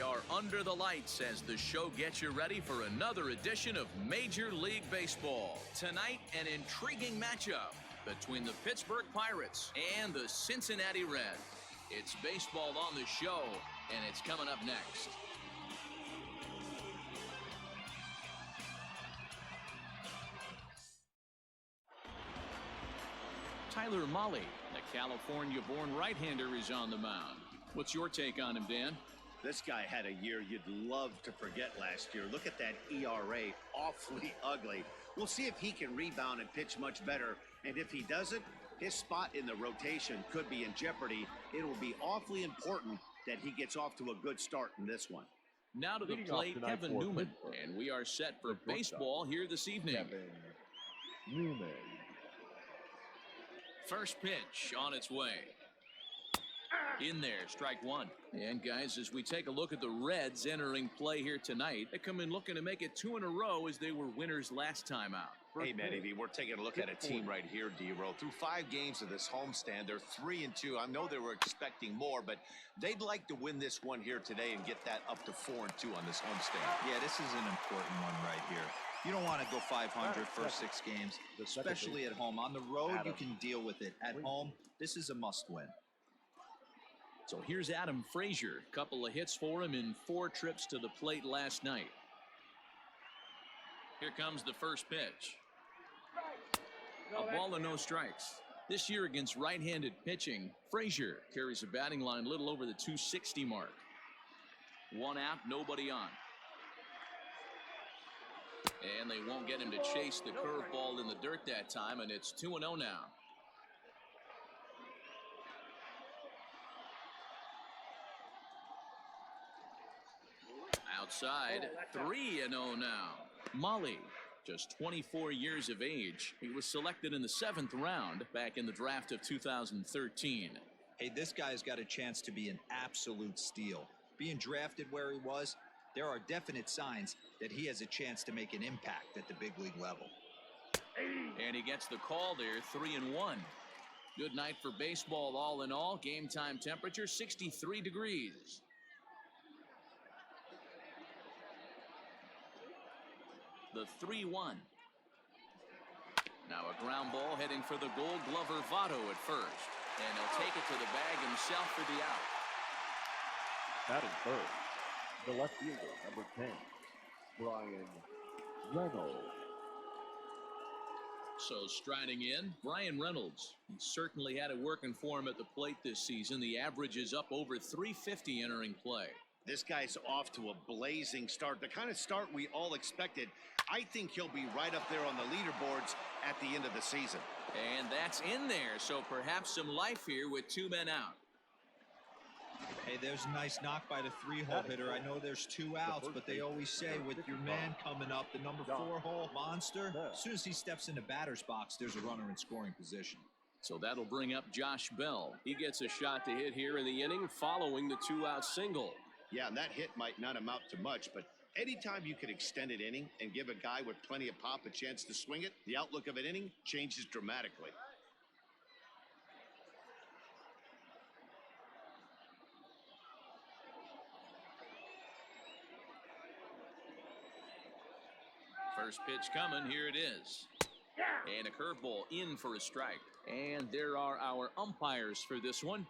We are under the lights as the show gets you ready for another edition of Major League Baseball. Tonight, an intriguing matchup between the Pittsburgh Pirates and the Cincinnati Reds. It's baseball on the show, and it's coming up next. Tyler Mahle, the California-born right-hander, is on the mound. What's your take on him, Dan? This guy had a year you'd love to forget last year. Look at that ERA, awfully ugly. We'll see if he can rebound and pitch much better. And if he doesn't, his spot in the rotation could be in jeopardy. It will be awfully important that he gets off to a good start in this one. Now to the plate, Kevin Newman. And we are set for baseball here this evening. Kevin Newman. First pitch on its way. In there, strike one. And guys, as we take a look at the Reds entering play here tonight, they come in looking to make it 2 in a row as they were winners last time out. Hey, Manny, we're taking a look at a team right here, D-Roll. Through 5 games of this homestand, they're 3-2. I know they were expecting more, but they'd like to win this one here today and get that up to 4-2 on this homestand. Yeah, this is an important one right here. You don't want to go 500 first 6 games, especially at home. On the road, you can deal with it. At home, this is a must-win. So here's Adam Frazier. Couple of hits for him in 4 trips to the plate last night. Here comes the first pitch. A ball and no strikes. This year against right-handed pitching, Frazier carries a batting line a little over the 260 mark. 1 out, nobody on. And they won't get him to chase the curveball in the dirt that time, and it's 2-0 now. Outside, 3-0 now. Mahle, just 24 years of age. He was selected in the 7th round back in the draft of 2013. Hey, this guy's got a chance to be an absolute steal. Being drafted where he was, there are definite signs that he has a chance to make an impact at the big league level. And he gets the call there, 3-1. Good night for baseball all in all. Game time temperature, 63 degrees. The 3-1. Now a ground ball heading for the Gold Glover Votto at first. And he'll take it to the bag himself for the out. Batting first, the left fielder, number 10, Brian Reynolds. So striding in, Brian Reynolds. He certainly had it working for him at the plate this season. The average is up over 350 entering play. This guy's off to a blazing start, the kind of start we all expected. I think he'll be right up there on the leaderboards at the end of the season. And that's in there, so perhaps some life here with 2 men out. Hey, there's a nice knock by the 3-hole hitter. I know there's 2 outs, but they always say with your man coming up, the number 4-hole monster, as soon as he steps in the batter's box, there's a runner in scoring position. So that'll bring up Josh Bell. He gets a shot to hit here in the inning following the 2-out single. Yeah, and that hit might not amount to much, but anytime you can extend an inning and give a guy with plenty of pop a chance to swing it, the outlook of an inning changes dramatically. First pitch coming, here it is. And a curveball in for a strike. And there are our umpires for this one.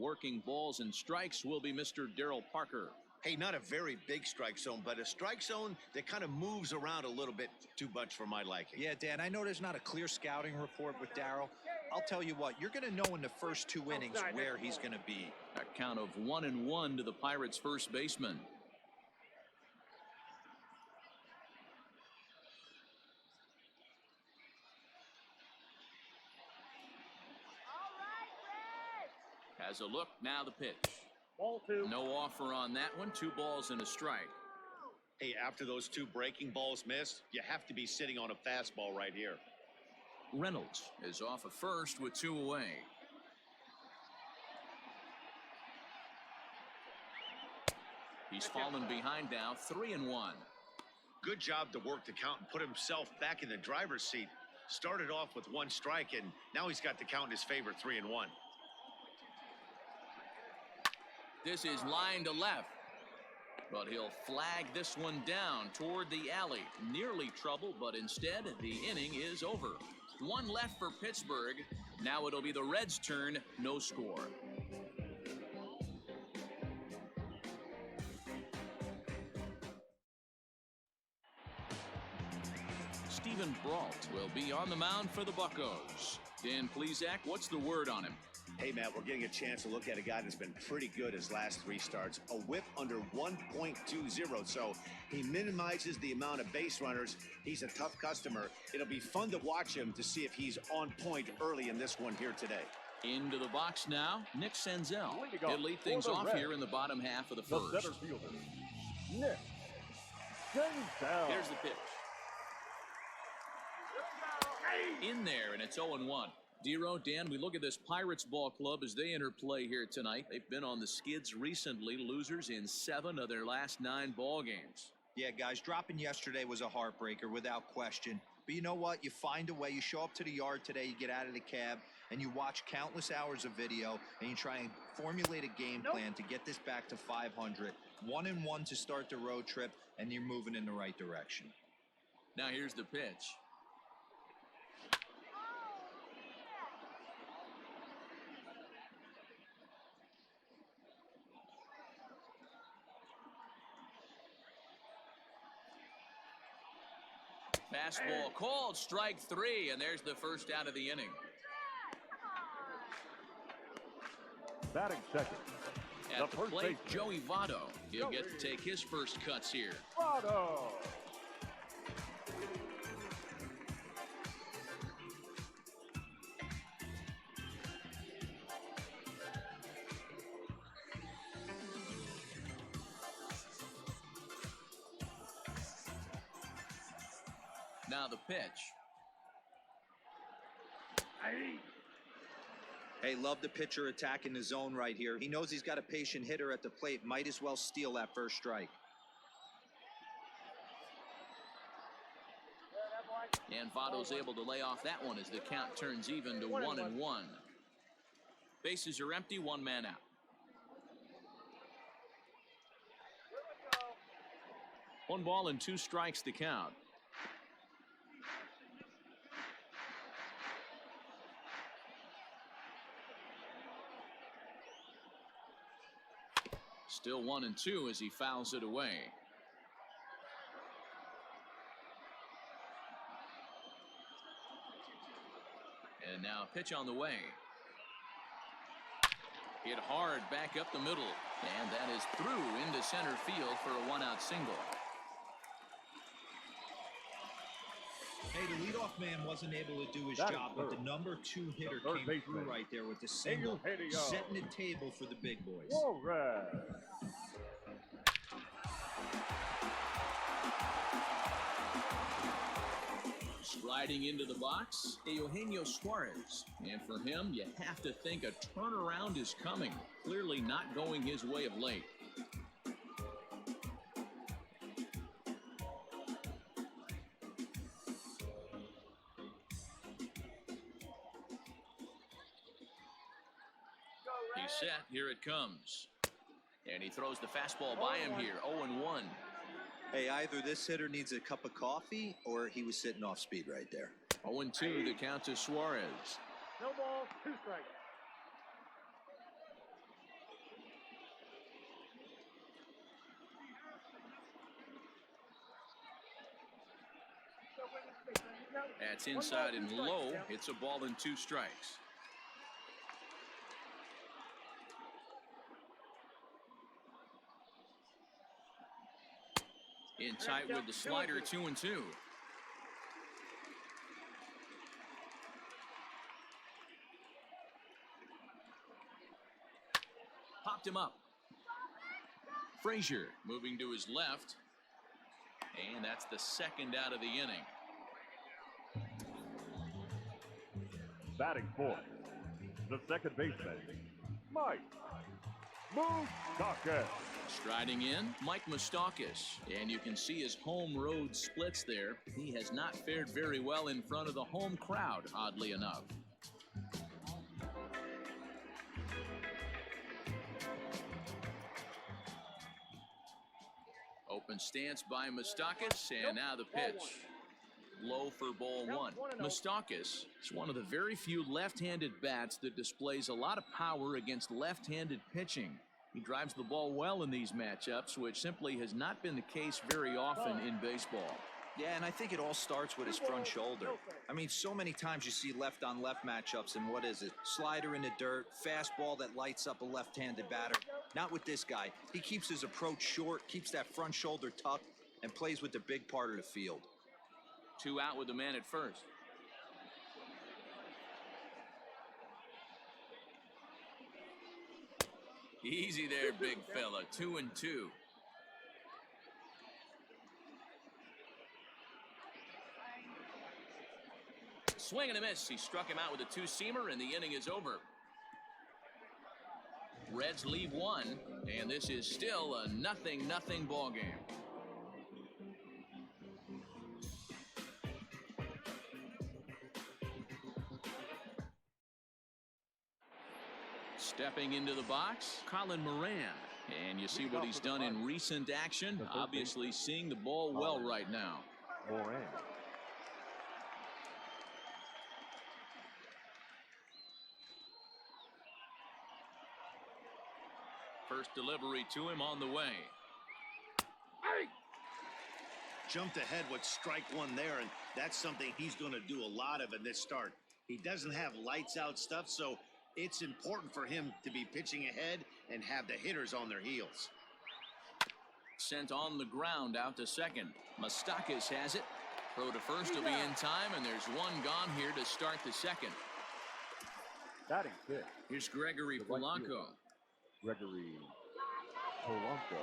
Working balls and strikes will be Mr. Darryl Parker. Hey, not a very big strike zone, but a strike zone that kind of moves around a little bit too much for my liking. Yeah, Dan, I know there's not a clear scouting report with Darryl. I'll tell you what, you're going to know in the first 2 innings where he's going to be. A count of 1-1 to the Pirates' first baseman. Has a look, now the pitch. Ball 2. No offer on that one. 2 balls and a strike. Hey, after those 2 breaking balls missed, you have to be sitting on a fastball right here. Reynolds is off at first with 2 away. He's fallen behind now, 3-1. Good job to work the count and put himself back in the driver's seat. Started off with 1 strike, and now he's got the count in his favor, 3-1. This is line to left. But he'll flag this one down toward the alley. Nearly trouble, but instead the inning is over. One left for Pittsburgh. Now it'll be the Reds' turn. No score. Stephen Brault will be on the mound for the Buccos. Dan Plesac, what's the word on him? Hey, Matt, we're getting a chance to look at a guy that's been pretty good his last 3 starts. A whip under 1.20, so he minimizes the amount of base runners. He's a tough customer. It'll be fun to watch him to see if he's on point early in this one here today. Into the box now, Nick Senzel. He'll lead things off here in the bottom half of the first. The center fielder, Nick Senzel. Here's the pitch. In there, and it's 0-1. Dero, Dan, we look at this Pirates ball club as they enter play here tonight. They've been on the skids recently, losers in 7 of their last 9 ball games. Yeah, guys, dropping yesterday was a heartbreaker without question. But you know what? You find a way. You show up to the yard today, you get out of the cab, and you watch countless hours of video, and you try and formulate a game plan to get this back to 500. 1-1 to start the road trip, and you're moving in the right direction. Now here's the pitch. Fastball called, strike 3, and there's the first out of the inning. Batting second. At the plate, Joey Votto. He'll get to take his first cuts here. Votto. Now the pitch. Hey, love the pitcher attacking the zone right here. He knows he's got a patient hitter at the plate. Might as well steal that first strike. And Votto's able to lay off that one as the count turns even to 1-1. Bases are empty, 1 man out. One ball and 2 strikes to count. Still 1-2 as he fouls it away. And now a pitch on the way. Hit hard back up the middle. And that is through into center field for a 1-out single. Hey, the leadoff man wasn't able to do his job, but the number 2 hitter came through right there with the single, setting the table for the big boys. All right. Sliding into the box, Eugenio Suarez. And for him, you have to think a turnaround is coming. Clearly not going his way of late. He's set. Here it comes. And he throws the fastball by him here. 0-1. Hey, either this hitter needs a cup of coffee or he was sitting off speed right there. 0-2, the count to Suarez. No ball, 2 strikes. That's inside and low. It's a ball and 2 strikes. In tight with the slider, 2-2. Popped him up. Frazier moving to his left. And that's the second out of the inning. Batting fourth, the second baseman, Mike Moustakas. Striding in, Mike Moustakas. And you can see his home road splits there. He has not fared very well in front of the home crowd, oddly enough. Open stance by Moustakas, and now the pitch. Low for ball one. Moustakas is one of the very few left-handed bats that displays a lot of power against left-handed pitching. He drives the ball well in these matchups, which simply has not been the case very often in baseball. Yeah, and I think it all starts with his front shoulder. I mean, so many times you see left-on-left matchups, and what is it? Slider in the dirt, fastball that lights up a left-handed batter. Not with this guy. He keeps his approach short, keeps that front shoulder tucked, and plays with the big part of the field. 2 out with the man at first. Easy there, big fella. 2-2. Swing and a miss. He struck him out with a two-seamer, and the inning is over. Reds leave one, and this is still a 0-0 ball game. Stepping into the box, Colin Moran. And you see what he's done in recent action. Obviously seeing the ball well right now. Moran. First delivery to him on the way. Jumped ahead with strike one there, and that's something he's going to do a lot of in this start. He doesn't have lights out stuff, so it's important for him to be pitching ahead and have the hitters on their heels. Sent on the ground out to second. Moustakas has it. Throw to first will be in time, and there's one gone here to start the second. Batting fifth. Here's Gregory Polanco. Gregory Polanco.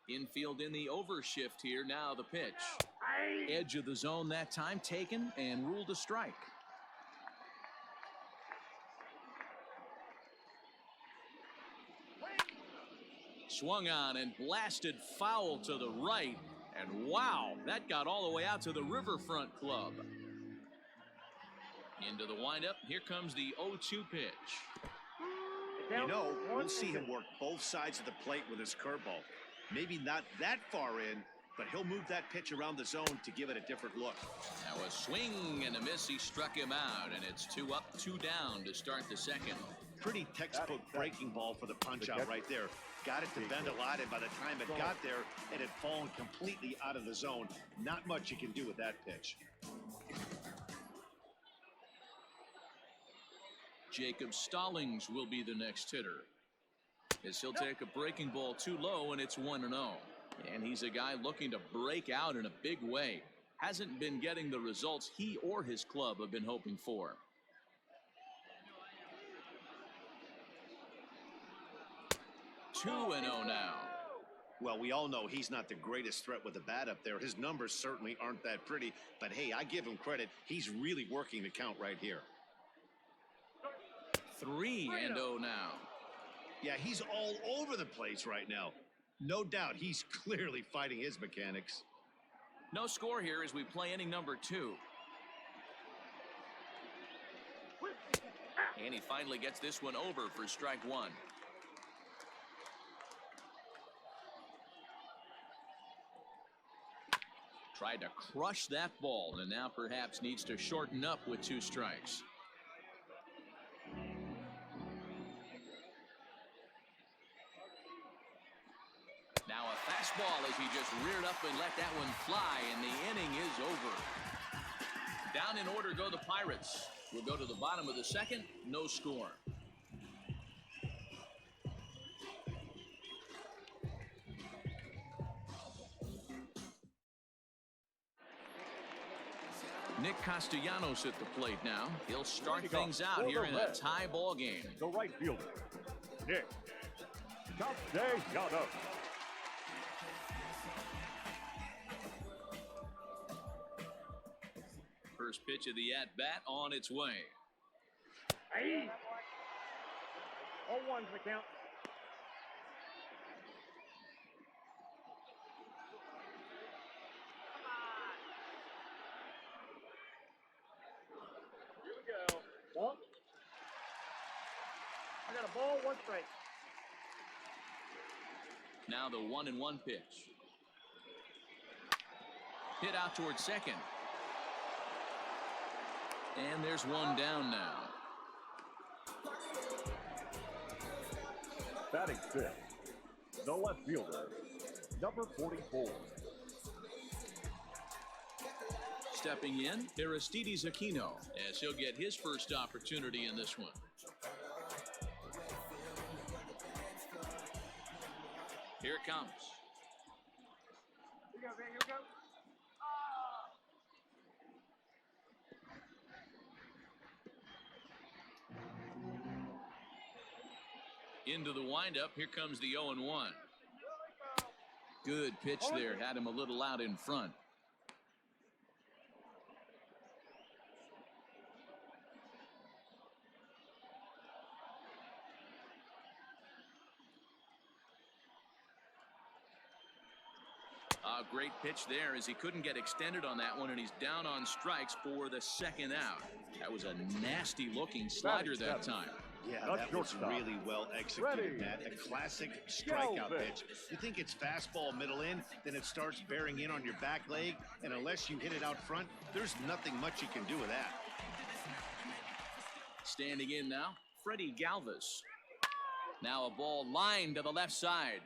Infield in the overshift here. Now the pitch. Edge of the zone that time taken and ruled a strike. Swung on and blasted foul to the right. And wow, that got all the way out to the Riverfront Club. Into the windup. Here comes the 0-2 pitch. You know, we'll see him work both sides of the plate with his curveball. Maybe not that far in, but he'll move that pitch around the zone to give it a different look. Now a swing and a miss. He struck him out, and it's 2 up, 2 down to start the second. Pretty textbook breaking ball for the punch out right there. Got it to bend a lot, and by the time it got there, it had fallen completely out of the zone. Not much you can do with that pitch. Jacob Stallings will be the next hitter, as he'll take a breaking ball too low, and it's 1-0. And he's a guy looking to break out in a big way. Hasn't been getting the results he or his club have been hoping for. Two 2-0 now. Well, we all know he's not the greatest threat with the bat up there. His numbers certainly aren't that pretty, but hey, I give him credit. He's really working the count right here. 3-0 now. Yeah, he's all over the place right now. No doubt he's clearly fighting his mechanics. No score here as we play inning number 2. And he finally gets this one over for strike 1. Tried to crush that ball, and now perhaps needs to shorten up with 2 strikes. Now a fastball as he just reared up and let that one fly, and the inning is over. Down in order go the Pirates. We'll go to the bottom of the second. No score. Nick Castellanos at the plate now. He'll start things out here in a tie ball game. The right fielder, Nick Castellanos. First pitch of the at-bat on its way. 0-1's the count. Here we go. One. I got a a ball, 1 strike. Now the 1-1 pitch. Hit out towards second. And there's one down now. Batting 6th, the left fielder, number 44. Stepping in, Aristides Aquino, as he'll get his first opportunity in this one. Here it comes. Here you go, man, here we go. Into the windup, here comes the 0-1. Good pitch there, had him a little out in front. A great pitch there as he couldn't get extended on that one, and he's down on strikes for the second out. That was a nasty looking slider that time. Yeah, that was really well executed, Matt. A classic strikeout pitch. You think it's fastball middle in, then it starts bearing in on your back leg, and unless you hit it out front, there's nothing much you can do with that. Standing in now, Freddie Galvis. Now a ball lined to the left side,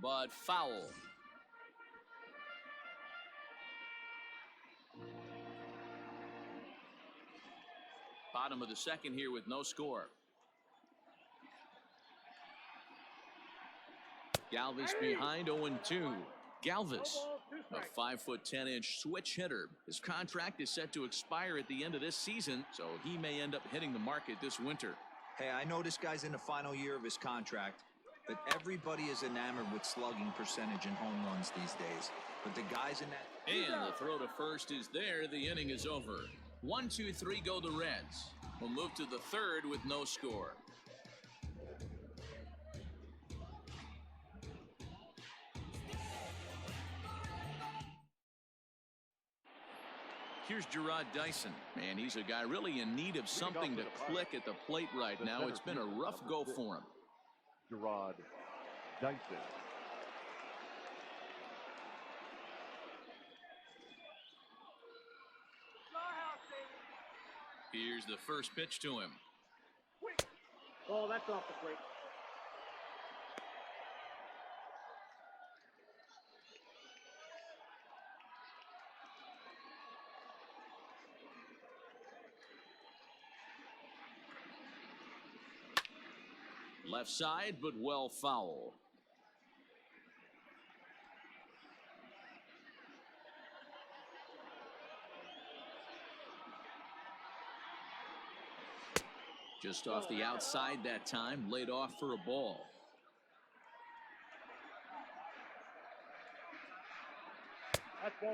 but foul. Bottom of the second here with no score. Galvis behind 0-2. Galvis, a 5'10" switch hitter. His contract is set to expire at the end of this season, so he may end up hitting the market this winter. Hey, I know this guy's in the final year of his contract, but everybody is enamored with slugging percentage and home runs these days. But the guys in that... And the throw to first is there. The inning is over. 1-2-3 go the Reds. We'll move to the third with no score. Here's Gerard Dyson. Man, he's a guy really in need of something to click at the plate right now. It's been a rough go for him. Gerard Dyson. Here's the first pitch to him. Oh, that's off the plate. Left side, but well foul. Just off the outside that time, laid off for a ball.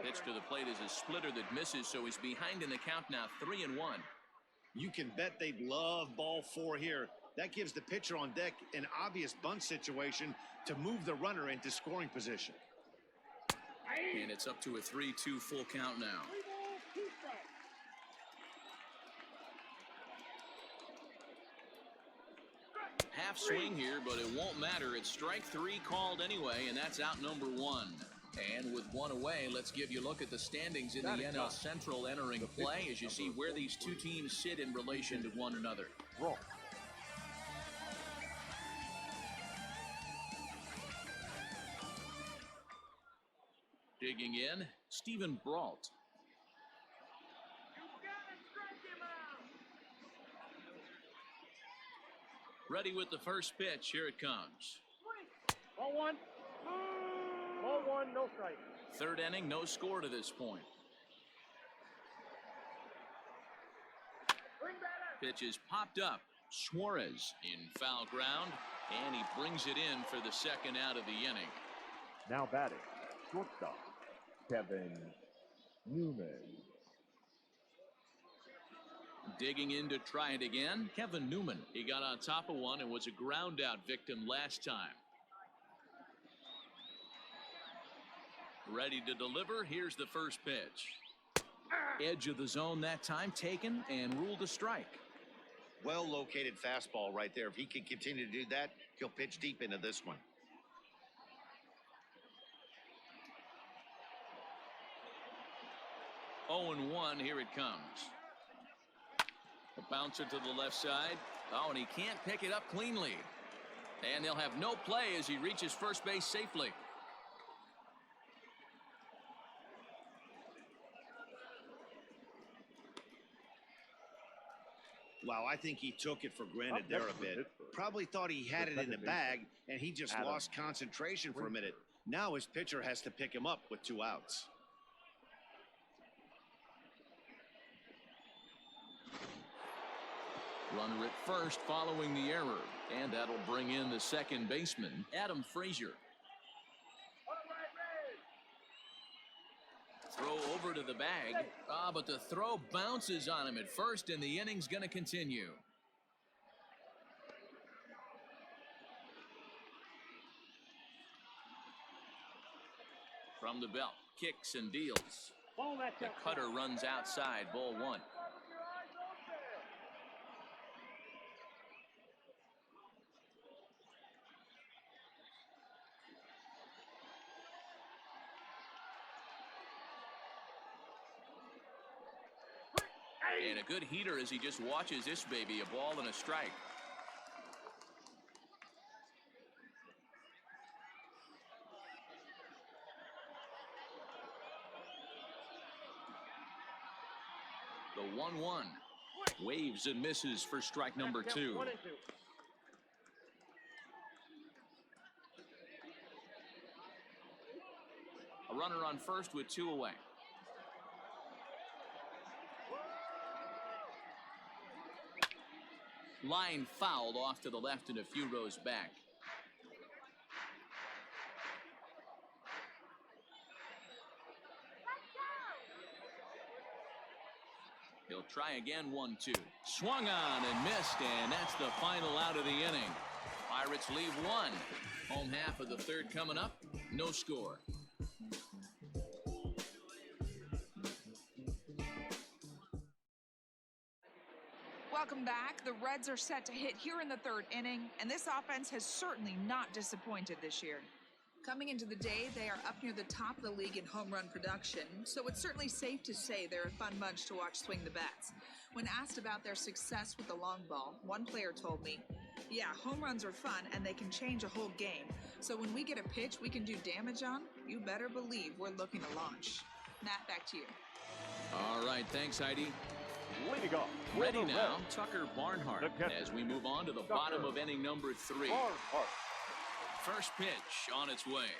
Pitch to the plate is a splitter that misses, so he's behind in the count now, 3-1. You can bet they'd love ball 4 here. That gives the pitcher on deck an obvious bunt situation to move the runner into scoring position. And it's up to a 3-2 full count now. Half swing here, but it won't matter. It's strike 3 called anyway, and that's out number 1. And with one away, let's give you a look at the standings in the NL Central entering play as you see where these two teams sit in relation to one another. Roll. Digging in, Stephen Brault. Ready with the first pitch. Here it comes. Ball 1. Ball 1, no strike. Third inning, no score to this point. Pitch is popped up. Suarez in foul ground, and he brings it in for the second out of the inning. Now batting, shortstop, Kevin Newman. Digging in to try it again, Kevin Newman. He got on top of one and was a ground out victim last time. Ready to deliver. Here's the first pitch. Edge of the zone that time taken and ruled a strike. Well-located fastball right there. If he can continue to do that, he'll pitch deep into this one. Oh, and 1, here it comes. A bouncer to the left side. Oh, and he can't pick it up cleanly. And they'll have no play as he reaches first base safely. Wow, I think he took it for granted there a bit. Probably thought he had it in the bag, and he just lost concentration for a minute. Now his pitcher has to pick him up with 2 outs. Runner at first following the error. And that'll bring in the second baseman, Adam Frazier. Throw over to the bag. But the throw bounces on him at first, and the inning's going to continue. From the belt, kicks and deals. The cutter runs outside, ball 1. And a good heater as he just watches this baby, a ball and a strike. The 1-1. Waves and misses for strike number 2. A runner on first with 2 away. Line fouled off to the left and a few rows back. He'll try again, 1-2. Swung on and missed, and that's the final out of the inning. Pirates leave 1. Home half of the third coming up. No score. Welcome back. The Reds are set to hit here in the third inning, and this offense has certainly not disappointed this year. Coming into the day, they are up near the top of the league in home run production, so it's certainly safe to say they're a fun bunch to watch swing the bats. When asked about their success with the long ball, one player told me, "Yeah, home runs are fun and they can change a whole game. So when we get a pitch we can do damage on, you better believe we're looking to launch." Matt, back to you. All right, thanks, Heidi. Leading off. Ready now, Tucker Barnhart, as we move on to the bottom of inning number 3. First pitch on its way.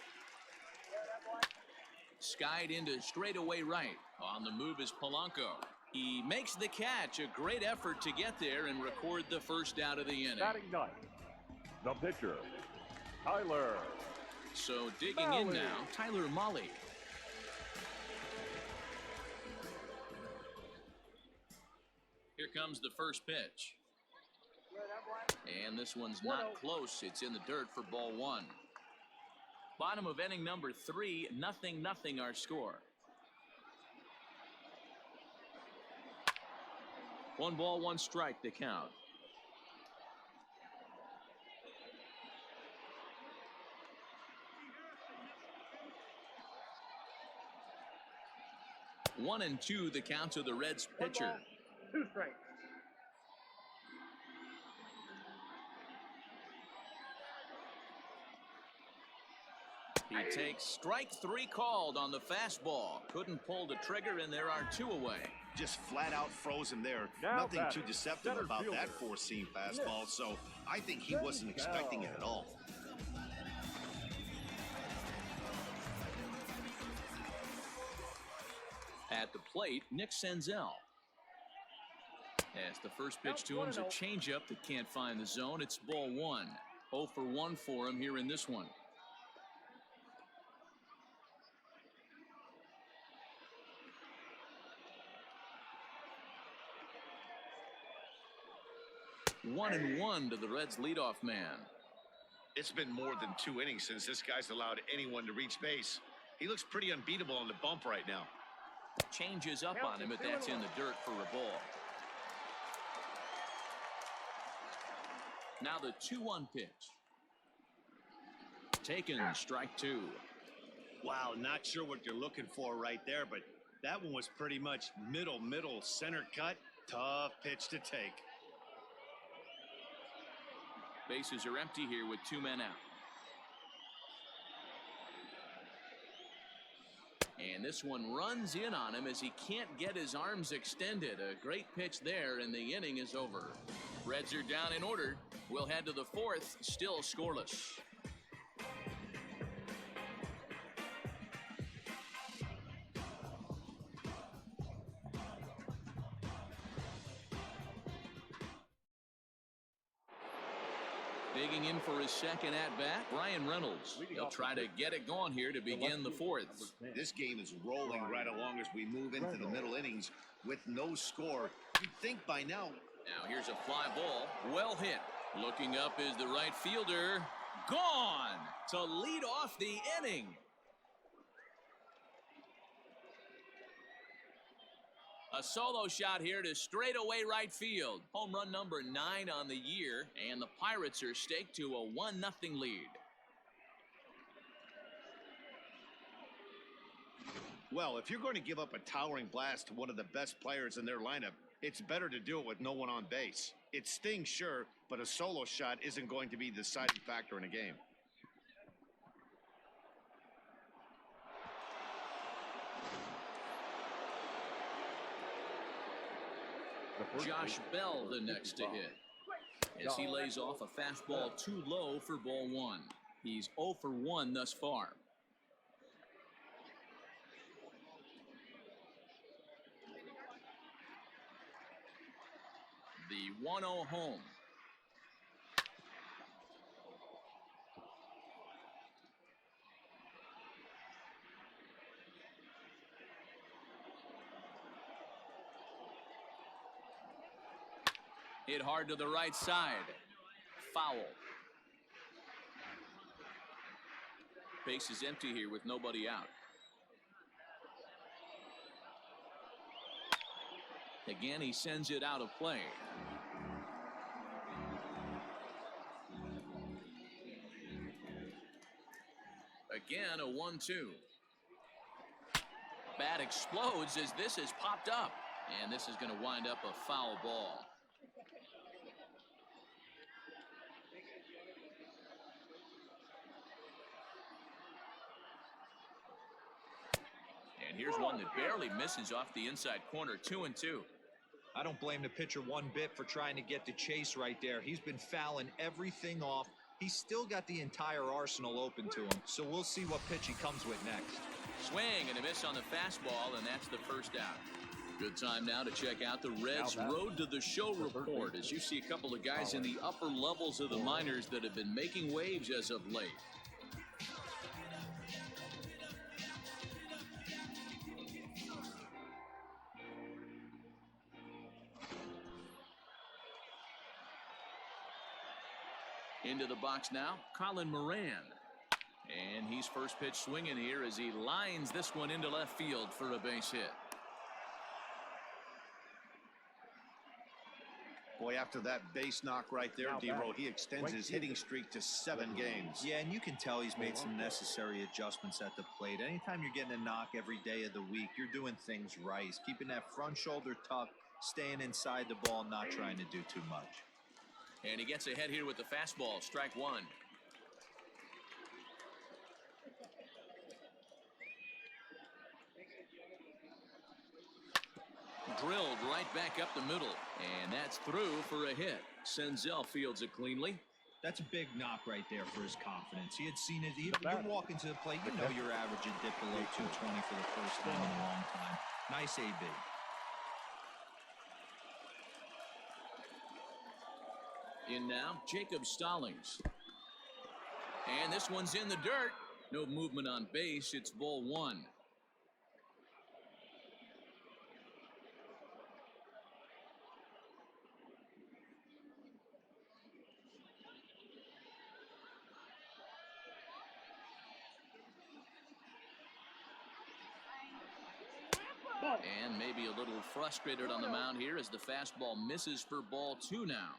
Skied into straightaway right. On the move is Polanco. He makes the catch. A great effort to get there and record the first out of the inning. Batting ninth, the pitcher, Tyler. So digging in now, Tyler Mahle. Here comes the first pitch. And this one's not close. It's in the dirt for ball 1. Bottom of inning number 3, 0-0 our score. 1 ball, 1 strike to count. One and 2 the count to the Reds pitcher. 2 strikes. He takes strike 3 called on the fastball. Couldn't pull the trigger, and there are 2 away. Just flat out frozen there. Now Nothing batting, too deceptive center about fielder. that four-seam fastball, so I think he wasn't expecting it at all. At the plate, Nick Senzel. As the first pitch to him is a changeup that can't find the zone. It's ball 1. 0 for 1 for him here in this one. One and 1 to the Reds leadoff man. It's been more than 2 innings since this guy's allowed anyone to reach base. He looks pretty unbeatable on the bump right now. Changes up on him, but that's in the dirt for a ball. Now the 2-1 pitch. Taken, strike two. Wow, not sure what you're looking for right there, but that one was pretty much middle, center cut. Tough pitch to take. Bases are empty here with 2 men out. And this one runs in on him as he can't get his arms extended. A great pitch there, and the inning is over. Reds are down in order. We'll head to the 4th, still scoreless. Digging in for his second at-bat, Brian Reynolds. He'll try to get it going here to begin the 4th. This game is rolling right along as we move into the middle innings with no score. You'd think by now. Now here's a fly ball. Well hit. Looking up is the right fielder. Gone to lead off the inning. A solo shot here to straightaway right field. Home run number 9 on the year, and the Pirates are staked to a 1-0 lead. Well, if you're going to give up a towering blast to one of the best players in their lineup, it's better to do it with no one on base. It stings, sure, but a solo shot isn't going to be the deciding factor in a game. Josh Bell the next to hit, as he lays off a fastball too low for ball 1. He's 0 for 1 thus far. The 1-0 home. Hit hard to the right side. Foul. Base is empty here with nobody out. Again, he sends it out of play. Again, a 1-2. Bat explodes as this is popped up. And this is going to wind up a foul ball. And here's one that barely misses off the inside corner. 2-2. I don't blame the pitcher one bit for trying to get the chase right there. He's been fouling everything off. He's still got the entire arsenal open to him. So we'll see what pitch he comes with next. Swing and a miss on the fastball, and that's the first out. Good time now to check out the Reds' Road to the Show report, as you see a couple of guys in the upper levels of the minors that have been making waves as of late. Into the box now, Colin Moran. And he's first pitch swinging here as he lines this one into left field for a base hit. Boy, after that base knock right there, D-Roll, he extends his hitting streak to 7 games. Yeah, and you can tell he's made some necessary adjustments at the plate. Anytime you're getting a knock every day of the week, you're doing things right. He's keeping that front shoulder tucked, staying inside the ball, not trying to do too much. And he gets ahead here with the fastball, strike one. Drilled right back up the middle, and that's through for a hit. Senzel fields it cleanly. That's a big knock right there for his confidence. He had seen it. You walk into the plate, you know your average would dip below 220 for the first time in a long time. Nice AB. In now, Jacob Stallings. And this one's in the dirt. No movement on base. It's ball one. And maybe a little frustrated on the mound here as the fastball misses for ball two now.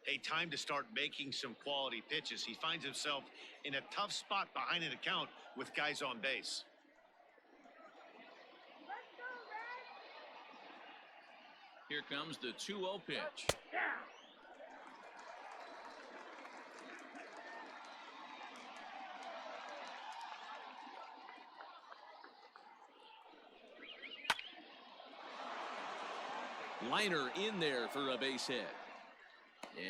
Hey, time to start making some quality pitches. He finds himself in a tough spot behind an account with guys on base. Here comes the 2-0 pitch. Liner in there for a base hit.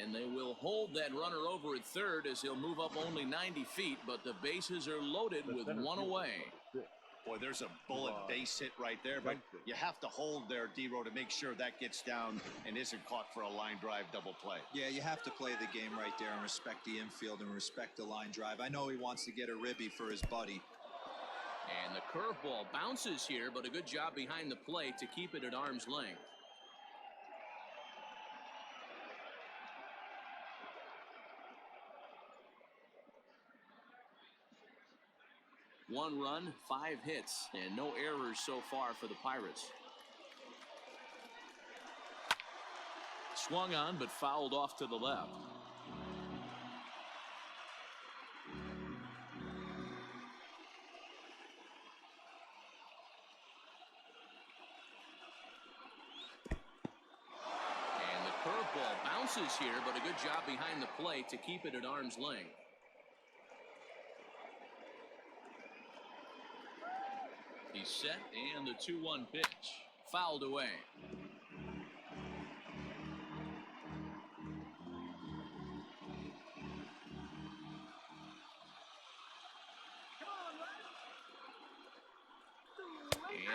And they will hold that runner over at third as he'll move up only 90 feet, but the bases are loaded with one away. Boy, there's a bullet base hit right there, but you have to hold there, D-Row, to make sure that gets down and isn't caught for a line drive double play. Yeah, you have to play the game right there and respect the infield and respect the line drive. I know he wants to get a ribby for his buddy. And the curveball bounces here, but a good job behind the plate to keep it at arm's length. One run, 5 hits, and no errors so far for the Pirates. Swung on, but fouled off to the left. And the curveball bounces here, but a good job behind the plate to keep it at arm's length. He's set, and the 2-1 pitch. Fouled away.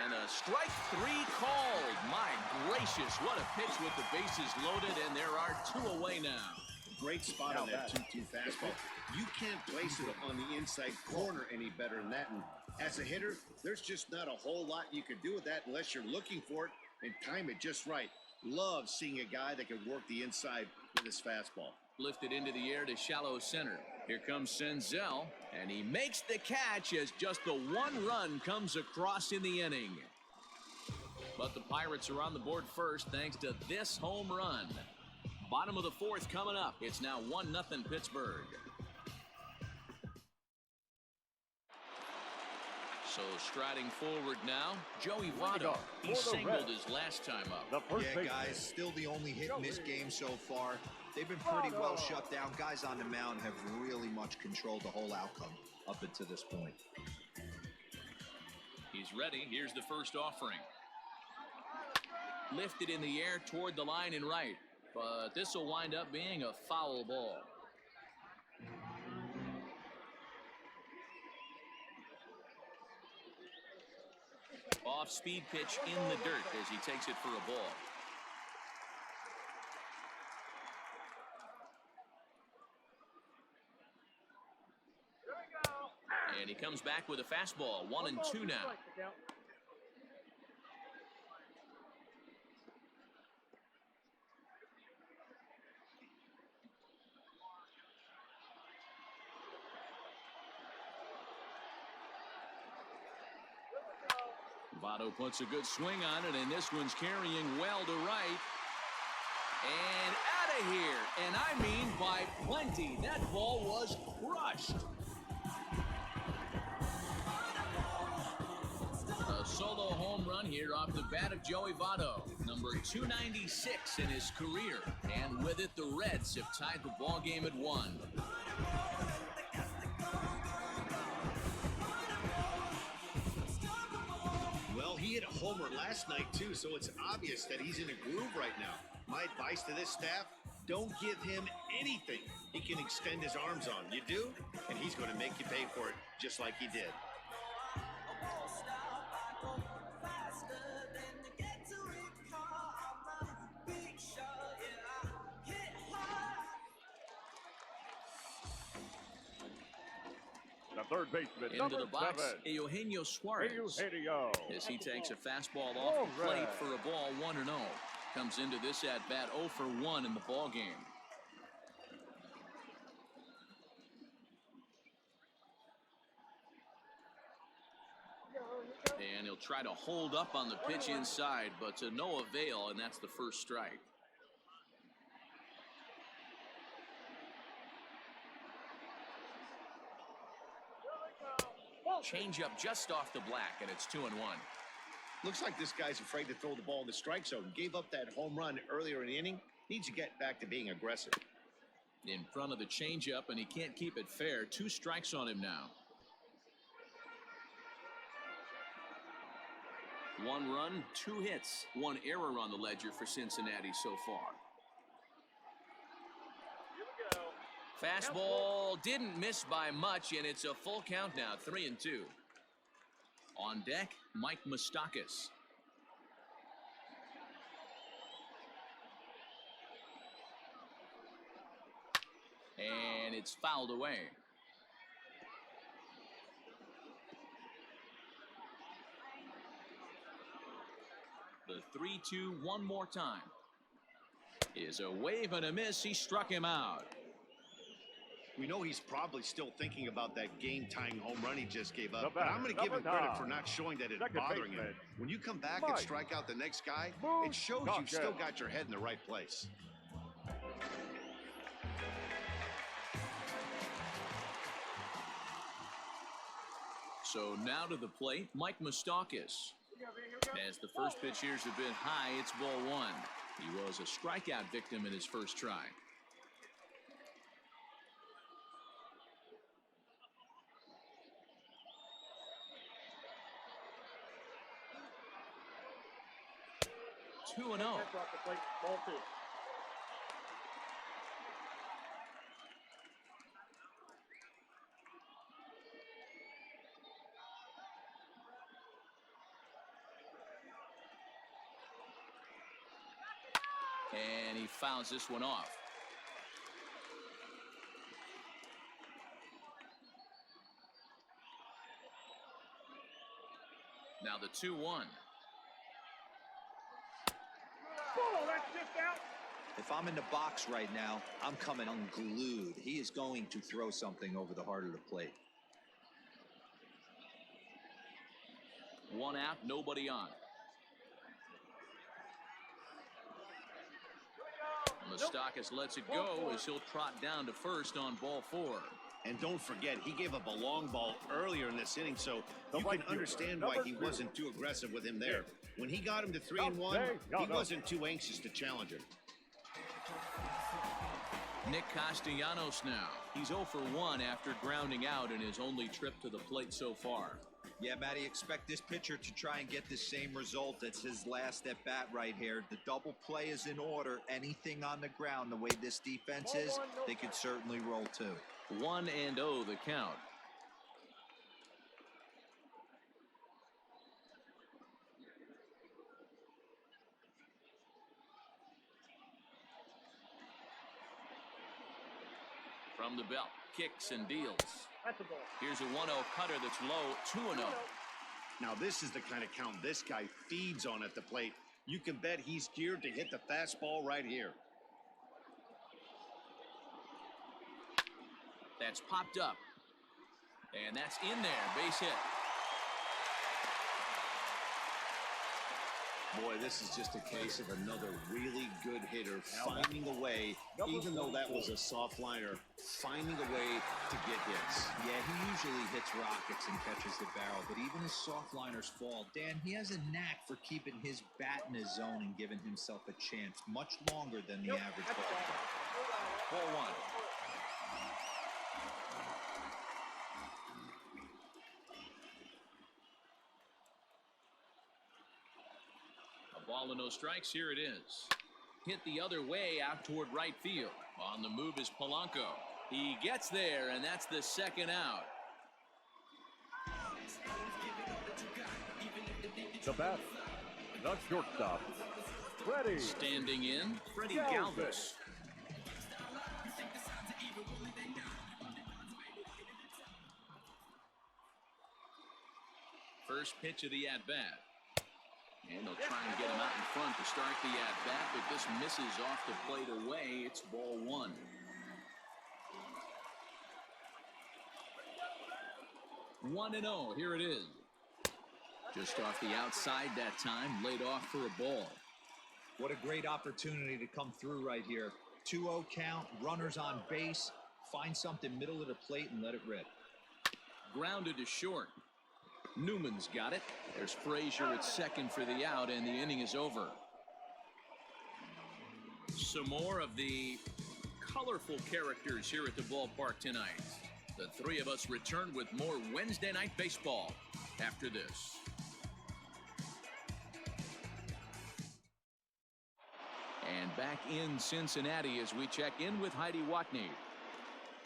And a strike 3 called. My gracious, what a pitch with the bases loaded, and there are 2 away now. Great spot on that 2-2 fastball. You can't place it on the inside corner any better than that. And as a hitter, there's just not a whole lot you can do with that unless you're looking for it and time it just right. Love seeing a guy that can work the inside with his fastball. Lifted into the air to shallow center. Here comes Senzel, and he makes the catch as just the 1 run comes across in the inning. But the Pirates are on the board first thanks to this home run. Bottom of the 4th coming up. It's now 1-0 Pittsburgh. So striding forward now, Joey Votto. He singled his last time up. Yeah, guys, still the only hit-and-miss game so far. They've been pretty well shut down. Guys on the mound have really much controlled the whole outcome up until this point. He's ready. Here's the first offering. Lifted in the air toward the line and right. But this will wind up being a foul ball. Off-speed pitch in the dirt as he takes it for a ball. And he comes back with a fastball. 1-2 now. Votto puts a good swing on it, and this one's carrying well to right. And out of here. And I mean by plenty. That ball was crushed. A solo home run here off the bat of Joey Votto. Number 296 in his career. And with it, the Reds have tied the ball game at 1. He hit a homer last night, too, so it's obvious that he's in a groove right now. My advice to this staff, don't give him anything he can extend his arms on. You do, and he's going to make you pay for it just like he did. The third baseman, into number the box, 7, Eugenio Suarez. Eugenio. As he takes a fastball off the plate for a ball 1-0. Comes into this at-bat 0 for 1 in the ball game. And he'll try to hold up on the pitch inside, but to no avail, and that's the first strike. Change up just off the black, and it's 2-1. Looks like this guy's afraid to throw the ball in the strike zone. Gave up that home run earlier in the inning. Needs to get back to being aggressive. In front of the changeup, and he can't keep it fair. 2 strikes on him now. 1 run, 2 hits, 1 error on the ledger for Cincinnati so far. Fastball didn't miss by much, and it's a full count now, 3-2. On deck, Mike Moustakas. And it's fouled away. The 3-2 one more time. Is a wave and a miss. He struck him out. We know he's probably still thinking about that game-tying home run he just gave up, but I'm going to give him credit for not showing that it's bothering him. When you come back and strike out the next guy, it shows you've still got your head in the right place. So now to the plate, Mike Moustakas. As the first pitch here have been high, it's ball 1. He was a strikeout victim in his first try. Two and 0. And he fouls this one off. Now the 2-1. If I'm in the box right now, I'm coming unglued. He is going to throw something over the heart of the plate. 1 out, nobody on. Moustakas lets it go as he'll trot down to first on ball 4. And don't forget, he gave up a long ball earlier in this inning, so you can understand why he wasn't too aggressive with him there. When he got him to 3-1, he wasn't too anxious to challenge him. Nick Castellanos now. He's 0 for 1 after grounding out in his only trip to the plate so far. Yeah, Matty, expect this pitcher to try and get the same result. It's his last at bat right here. The double play is in order. Anything on the ground, the way this defense is, they could certainly roll too. 1-0 the count. From the belt, kicks and deals. Here's a 1-0 cutter that's low, 2-0. Now this is the kind of count this guy feeds on at the plate. You can bet he's geared to hit the fastball right here. That's popped up. And that's in there, base hit. Boy, this is just a case of another really good hitter finding a way, even though that was a soft liner, finding a way to get hits. Yeah, he usually hits rockets and catches the barrel, but even his soft liners fall. Dan, he has a knack for keeping his bat in his zone and giving himself a chance much longer than the average ball player. Ball 1. Ball and no strikes. Here it is. Hit the other way out toward right field. On the move is Polanco. He gets there, and that's the second out. The bat, the shortstop, Freddie. Standing in, Freddie Galvis. First pitch of the at-bat. And they'll try and get him out in front to start the at-bat, but this misses off the plate away. It's ball 1. One and 0. Here it is. Just off the outside that time, laid off for a ball. What a great opportunity to come through right here. 2-0 count, runners on base. Find something middle of the plate and let it rip. Grounded to short. Newman's got it. There's Frazier at second for the out, and the inning is over. Some more of the colorful characters here at the ballpark tonight. The three of us return with more Wednesday Night Baseball after this. And back in Cincinnati as we check in with Heidi Watney.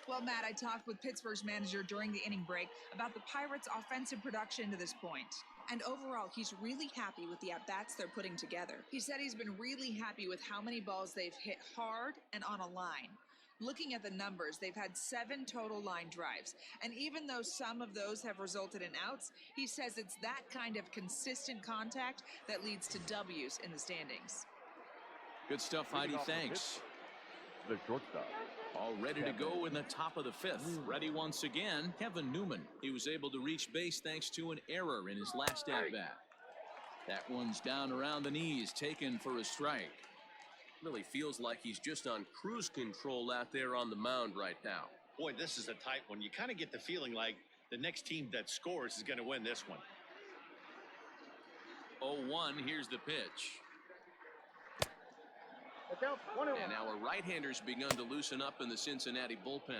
Well, Matt, I talked with Pittsburgh's manager during the inning break about the Pirates' offensive production to this point. And overall, he's really happy with the at-bats they're putting together. He said he's been really happy with how many balls they've hit hard and on a line. Looking at the numbers, they've had 7 total line drives. And even though some of those have resulted in outs, he says it's that kind of consistent contact that leads to W's in the standings. Good stuff, Heidi. Thanks. The shortstop. All ready to go in the top of the 5th. Ready once again, Kevin Newman. He was able to reach base thanks to an error in his last at-bat. That one's down around the knees, taken for a strike. Really feels like he's just on cruise control out there on the mound right now. Boy, this is a tight one. You kind of get the feeling like the next team that scores is going to win this one. 0-1, here's the pitch. And our right-handers begun to loosen up in the Cincinnati bullpen.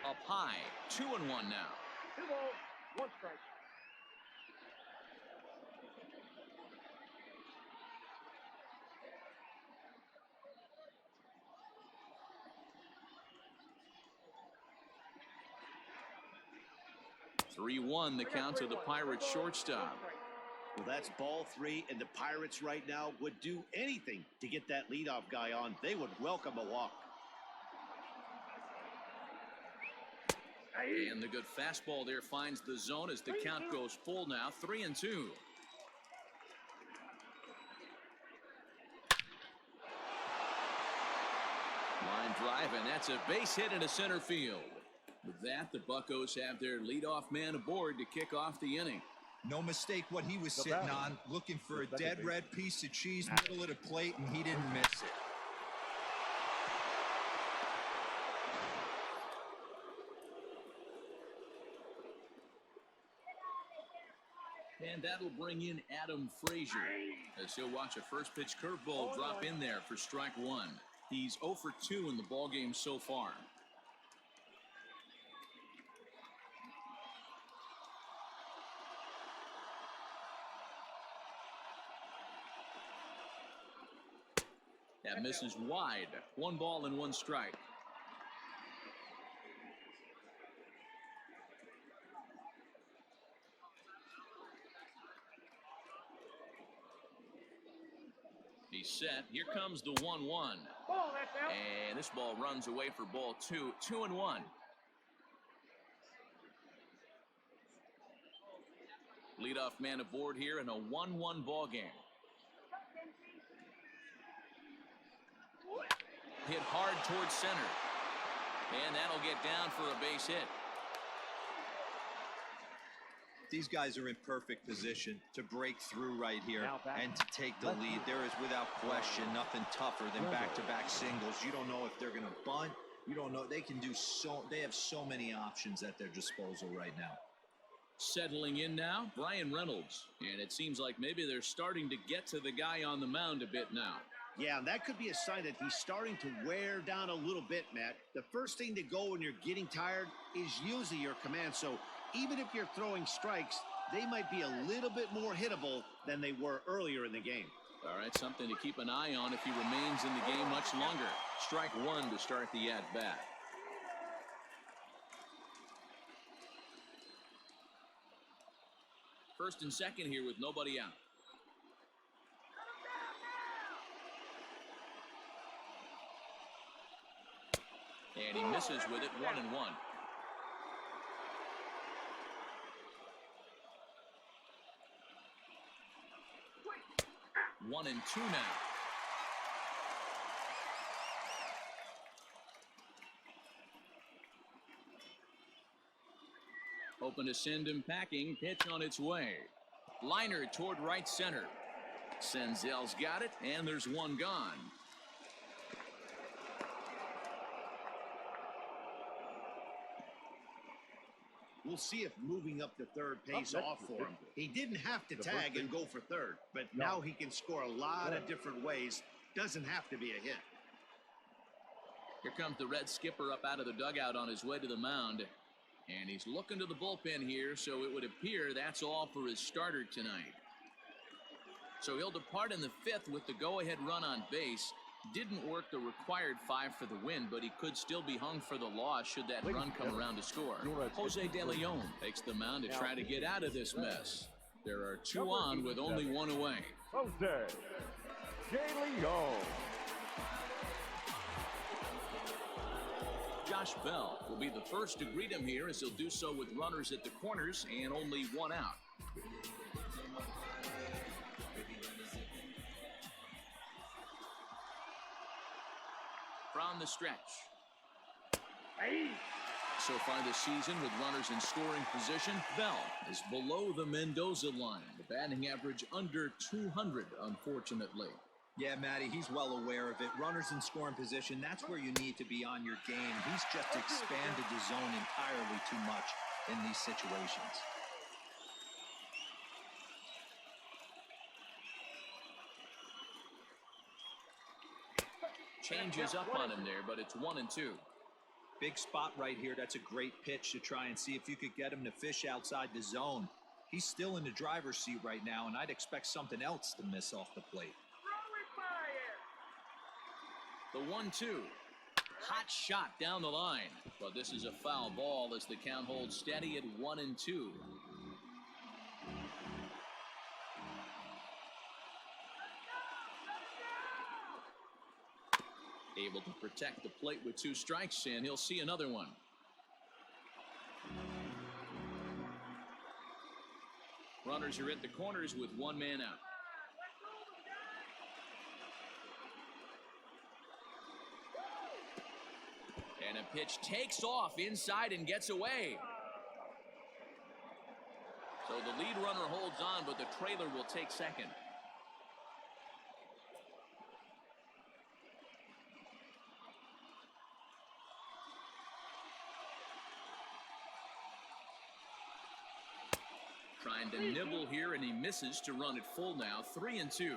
Up high, 2-1 now. 2 balls, 1 strike. 3-1 the count to the Pirates shortstop. Well, that's ball 3, and the Pirates right now would do anything to get that leadoff guy on. They would welcome a walk. And the good fastball there finds the zone as the count goes full now, 3-2. Line drive, and that's a base hit into center field. With that, the Buccos have their leadoff man aboard to kick off the inning. No mistake what he was sitting on, looking for a dead red piece of cheese middle of the plate, and he didn't miss it. And that'll bring in Adam Frazier as he'll watch a first pitch curveball drop in there for strike 1. He's 0 for 2 in the ballgame so far. That misses wide. 1 ball and 1 strike. He's set. Here comes the 1-1. And this ball runs away for ball 2. 2-1. Leadoff man aboard here in a 1-1 ball game. Hit hard towards center. And that'll get down for a base hit. These guys are in perfect position to break through right here and to take the lead. There is, without question, nothing tougher than back-to-back singles. You don't know if they're going to bunt. You don't know. They can do so. They have so many options at their disposal right now. Settling in now, Brian Reynolds. And it seems like maybe they're starting to get to the guy on the mound a bit now. Yeah, and that could be a sign that he's starting to wear down a little bit, Matt. The first thing to go when you're getting tired is usually your command. So even if you're throwing strikes, they might be a little bit more hittable than they were earlier in the game. All right, something to keep an eye on if he remains in the game much longer. Strike 1 to start the at-bat. First and second here with nobody out. And he misses with it, 1-1. 1-2 now. Open to send him packing. Pitch on its way. Liner toward right center. Senzel's got it, and there's one gone. We'll see if moving up to third pays off for him. He didn't have to tag and go for third, but now he can score a lot of different ways. Doesn't have to be a hit. Here comes the Red skipper up out of the dugout on his way to the mound. And he's looking to the bullpen here, so it would appear that's all for his starter tonight. So he'll depart in the 5th with the go-ahead run on base. Didn't work the required 5 for the win, but he could still be hung for the loss should that run come around to score. Jose De Leon takes the mound to try to get out of this mess. There are 2 on with only 1 away. Jose De Leon. Josh Bell will be the first to greet him here, as he'll do so with runners at the corners and only 1 out. From the stretch. So far this season, with runners in scoring position, Bell is below the Mendoza line. The batting average under 200, unfortunately. Yeah, Matty, he's well aware of it. Runners in scoring position, that's where you need to be on your game. He's just expanded the zone entirely too much in these situations. Changes up on him there, but it's 1-2. Big spot right here. That's a great pitch to try and see if you could get him to fish outside the zone. He's still in the driver's seat right now, and I'd expect something else to miss off the plate. The 1-2. Hot shot down the line. But this is a foul ball as the count holds steady at 1-2. Able to protect the plate with 2 strikes, and he'll see another one. Runners are at the corners with 1 man out. And a pitch takes off inside and gets away. So the lead runner holds on, but the trailer will take second. Trying to nibble here, and he misses to run it full now. 3-2.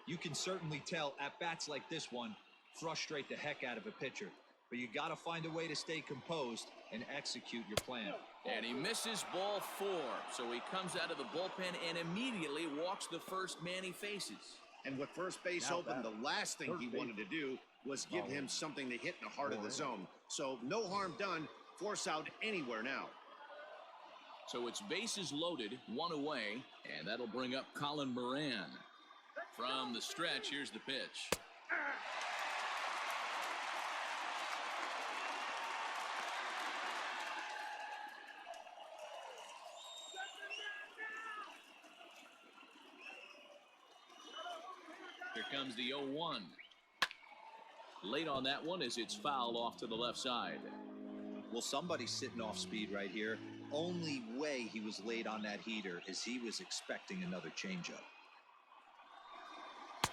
You can certainly tell at-bats like this one frustrate the heck out of a pitcher. But you got to find a way to stay composed and execute your plan. And he misses ball 4. So he comes out of the bullpen and immediately walks the first man he faces. And with first base open, the last thing he wanted to do was give him something to hit in the heart of the zone. So no harm done. Force out anywhere now. So it's bases loaded, 1 away, and that'll bring up Colin Moran. From the stretch, here's the pitch. Here comes the 0-1. Late on that one as it's fouled off to the left side. Well, somebody's sitting off speed right here. Only way he was late on that heater is he was expecting another changeup.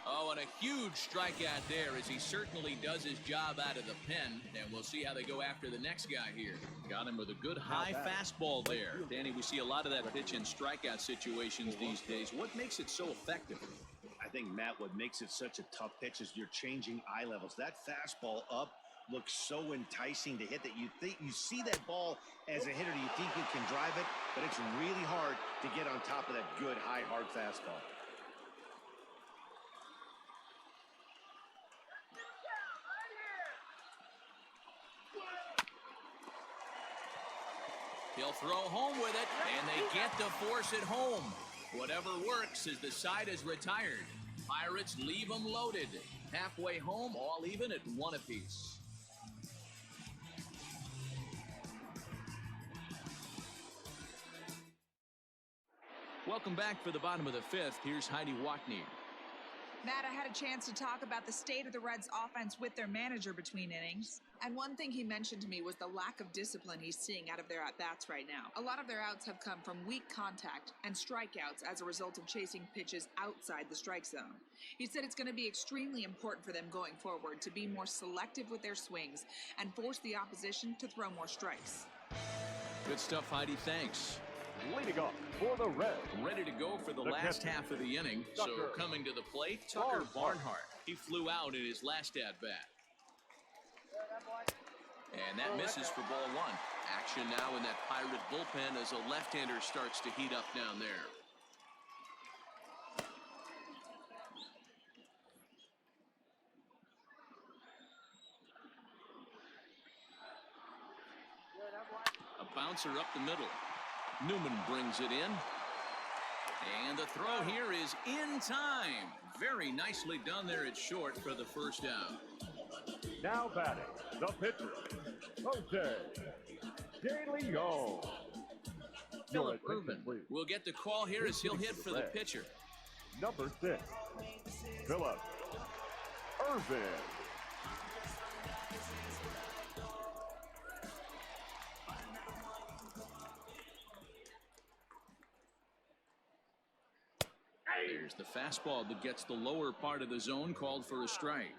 Oh, and a huge strikeout there, as he certainly does his job out of the pen. And we'll see how they go after the next guy here. Got him with a good high fastball there. Danny, we see a lot of that pitch in strikeout situations these days. What makes it so effective? I think, Matt, what makes it such a tough pitch is you're changing eye levels. That fastball up looks so enticing to hit that you think you see that ball as a hitter, you think you can drive it, but it's really hard to get on top of that good high hard fastball. He'll throw home with it, and they get to force it home. Whatever works as the side is retired. Pirates leave them loaded. Halfway home, all even at 1 apiece. Welcome back for the bottom of the 5th. Here's Heidi Wackney. Matt, I had a chance to talk about the state of the Reds offense with their manager between innings. And one thing he mentioned to me was the lack of discipline he's seeing out of their at-bats right now. A lot of their outs have come from weak contact and strikeouts as a result of chasing pitches outside the strike zone. He said it's going to be extremely important for them going forward to be more selective with their swings and force the opposition to throw more strikes. Good stuff, Heidi. Thanks. Leading off for the Reds. Ready to go for the last half of the inning. So coming to the plate, Tucker Barnhart. He flew out in his last at-bat. And that misses for ball one. Action now in that Pirate bullpen as a left-hander starts to heat up down there. A bouncer up the middle. Newman brings it in. And the throw here is in time. Very nicely done there at short for the first out. Now batting, the pitcher, Jose De Leon. Philip Irvin will get the call here as he'll hit for the pitcher. Number 6, Philip Irvin. There's the fastball that gets the lower part of the zone, called for a strike.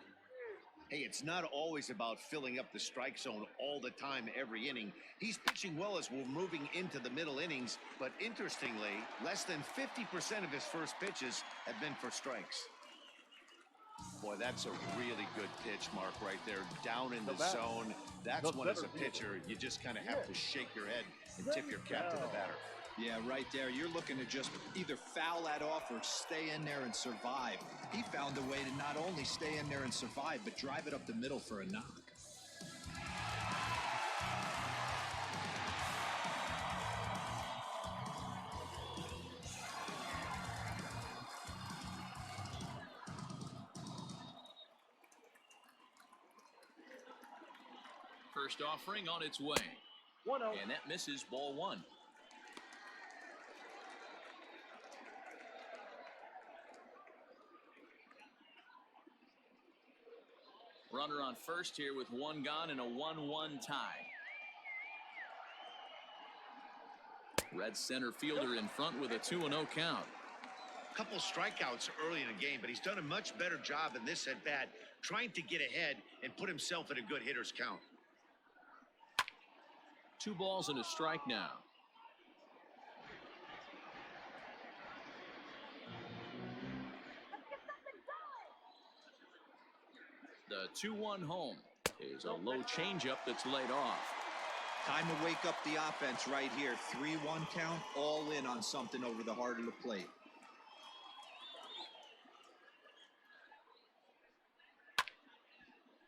Hey, it's not always about filling up the strike zone all the time every inning. He's pitching well as we're moving into the middle innings, but interestingly, less than 50% of his first pitches have been for strikes. Boy, that's a really good pitch, Mark, right there. Down in the zone. That's when, as a pitcher, you just kind of have to shake your head and tip your cap to the batter. Yeah, right there. You're looking to just either foul that off or stay in there and survive. He found a way to not only stay in there and survive, but drive it up the middle for a knock. First offering on its way. 1-0. And that misses ball one. Runner on first here with one gone and a 1-1 tie. Red center fielder in front with a 2-0 count. Couple strikeouts early in the game, but he's done a much better job in this at-bat trying to get ahead and put himself in a good hitter's count. 2 balls and a strike now. The 2-1 home is a low changeup that's laid off. Time to wake up the offense right here. 3-1 count, all in on something over the heart of the plate.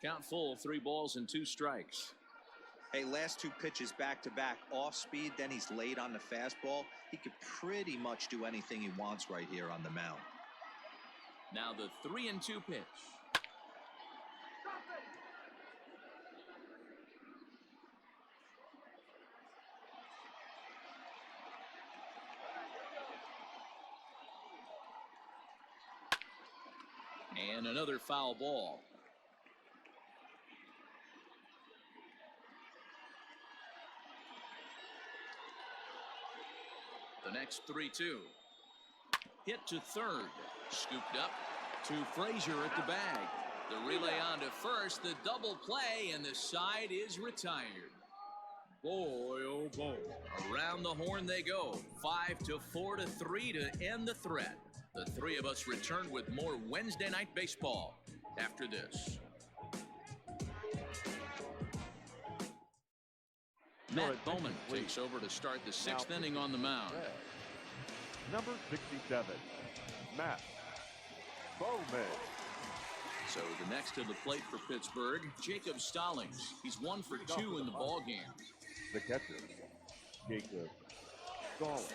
Count full, 3 balls and 2 strikes. Hey, last 2 pitches back-to-back, off speed, then he's laid on the fastball. He could pretty much do anything he wants right here on the mound. Now the 3-2 pitch. And another foul ball. The next 3-2. Hit to third. Scooped up to Frazier at the bag. The relay on to first. The double play, and the side is retired. Boy, oh boy. Around the horn they go. 5-4 to 3 to end the threat. The three of us return with more Wednesday Night Baseball after this. Matt Bowman takes over to start the 6th inning on the mound. Number 67, Matt Bowman. So the next to the plate for Pittsburgh, Jacob Stallings. He's 1 for 2 in the ball game. The catcher, Jacob Stallings.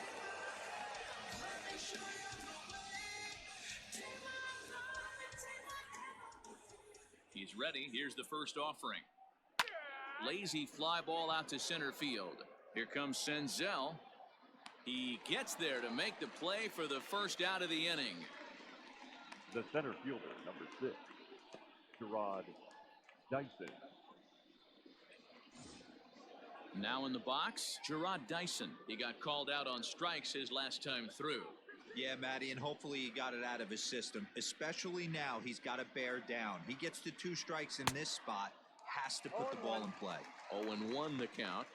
He's ready. Here's the first offering. Lazy fly ball out to center field. Here comes Senzel. He gets there to make the play for the first out of the inning. The center fielder, number 6, Gerard Dyson. Now in the box, Gerard Dyson. He got called out on strikes his last time through. Yeah, Matty, and hopefully he got it out of his system. Especially now, he's got to bear down. He gets to 2 strikes in this spot, has to put the ball in play. 0-1 the count.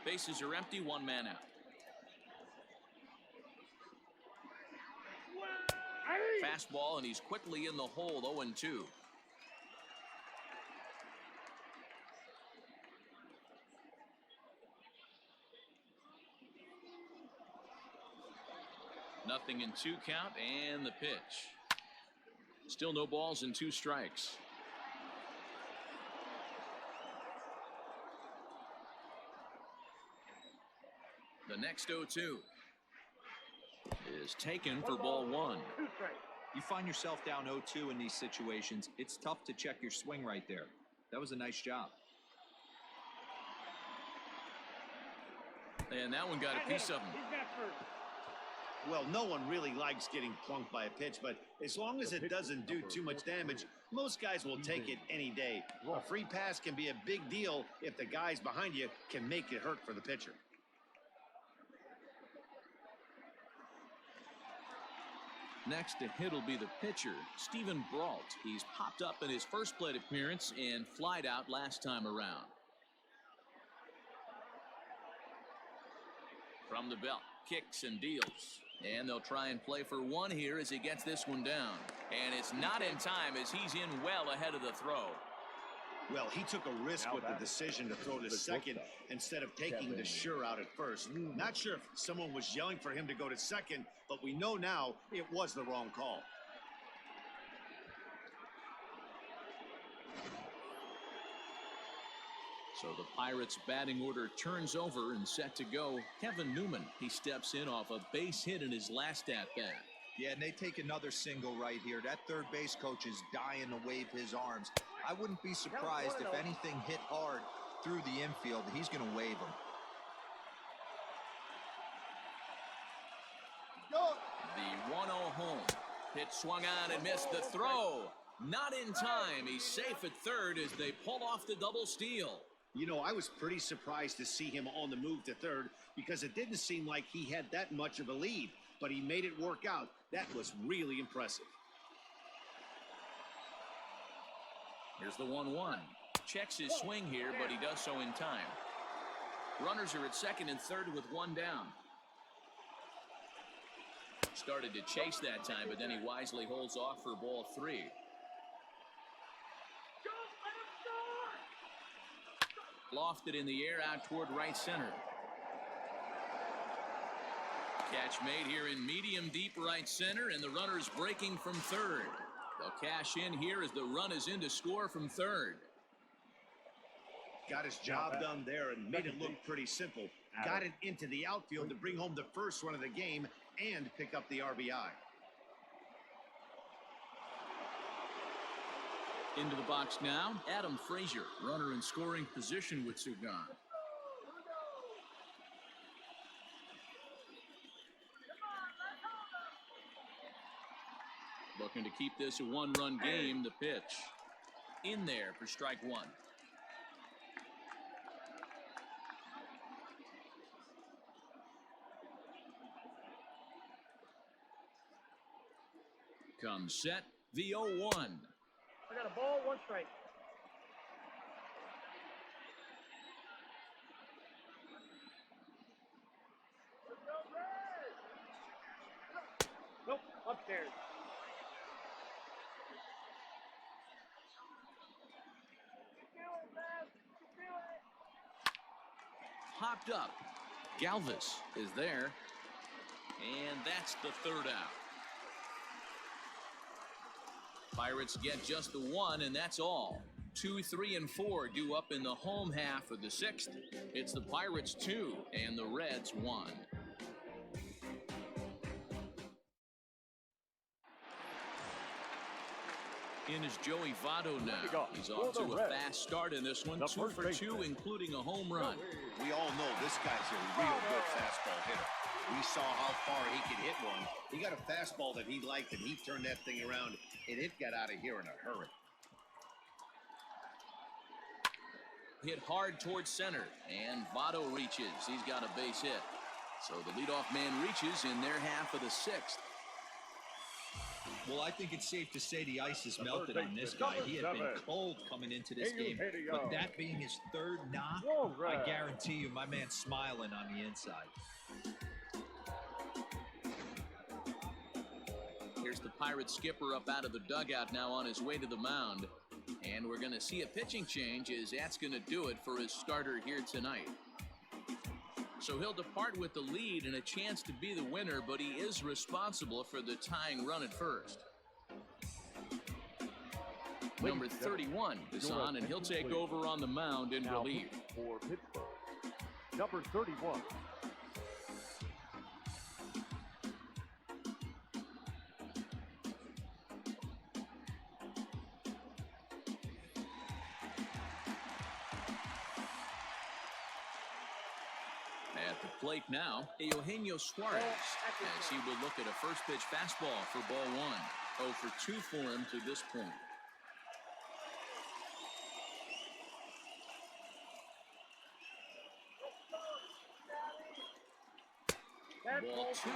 Bases are empty, 1 man out. Fastball, and he's quickly in the hole, 0-2. Nothing in 2 count, and the pitch. Still no balls and 2 strikes. The next 0-2 is taken for ball 1. You find yourself down 0-2 in these situations, it's tough to check your swing right there. That was a nice job. And that one got a piece of him. Well, no one really likes getting plunked by a pitch, but as long as it doesn't do too much damage, most guys will take it any day. A free pass can be a big deal if the guys behind you can make it hurt for the pitcher. Next to hit will be the pitcher, Stephen Brault. He's popped up in his first plate appearance and flied out last time around. From the belt, kicks and deals. And they'll try and play for 1 here as he gets this one down. And it's not in time as he's in well ahead of the throw. Well, he took a risk with the decision to throw to second instead of taking the sure out at first. Not sure if someone was yelling for him to go to second, but we know now it was the wrong call. So the Pirates batting order turns over and set to go. Kevin Newman, he steps in off a base hit in his last at-bat. Yeah, and they take another single right here. That third base coach is dying to wave his arms. I wouldn't be surprised if anything hit hard through the infield. He's going to wave them. The 1-0 home. Pitch swung on and missed the throw. Not in time. He's safe at third as they pull off the double steal. You know, I was pretty surprised to see him on the move to third because it didn't seem like he had that much of a lead, but he made it work out. That was really impressive. Here's the 1-1. Checks his swing here, but he does so in time. Runners are at second and third with 1 down. Started to chase that time, but then he wisely holds off for ball 3. Lofted in the air out toward right center. Catch made here in medium deep right center, and the runner's breaking from third. They'll cash in here as the run is in to score from third. Got his job done there and made it look pretty simple. Got it into the outfield to bring home the first run of the game and pick up the RBI. Into the box now, Adam Frazier, runner in scoring position with Sugan. Looking to keep this a 1-run game. The pitch in there for strike 1. Comes set, the 0-1. I got a ball, 1 strike. Nope, upstairs. Popped up. Galvis is there. And that's the 3rd out. Pirates get just the 1, and that's all. 2, 3, and 4 due up in the home half of the 6th. It's the Pirates 2 and the Reds 1. In is Joey Votto now. He's off to a fast start in this one. 2 for 2, including a home run. We all know this guy's a real good fastball hitter. We saw how far he could hit one. He got a fastball that he liked, and he turned that thing around, and it got out of here in a hurry. Hit hard towards center, and Votto reaches. He's got a base hit. So the leadoff man reaches in their half of the sixth. Well, I think it's safe to say the ice has melted on this guy. He had been cold coming into this game. But that being his third knock, I guarantee you my man's smiling on the inside. Here's the Pirates skipper up out of the dugout now on his way to the mound. And we're going to see a pitching change as that's going to do it for his starter here tonight. So he'll depart with the lead and a chance to be the winner, but he is responsible for the tying run at first. Number 31 is on, and he'll take over on the mound in relief. For Pittsburgh, number 31. At the plate now, Eugenio Suarez, as he will look at a first pitch fastball for ball one. 0 for 2 for him to this point. Ball 2.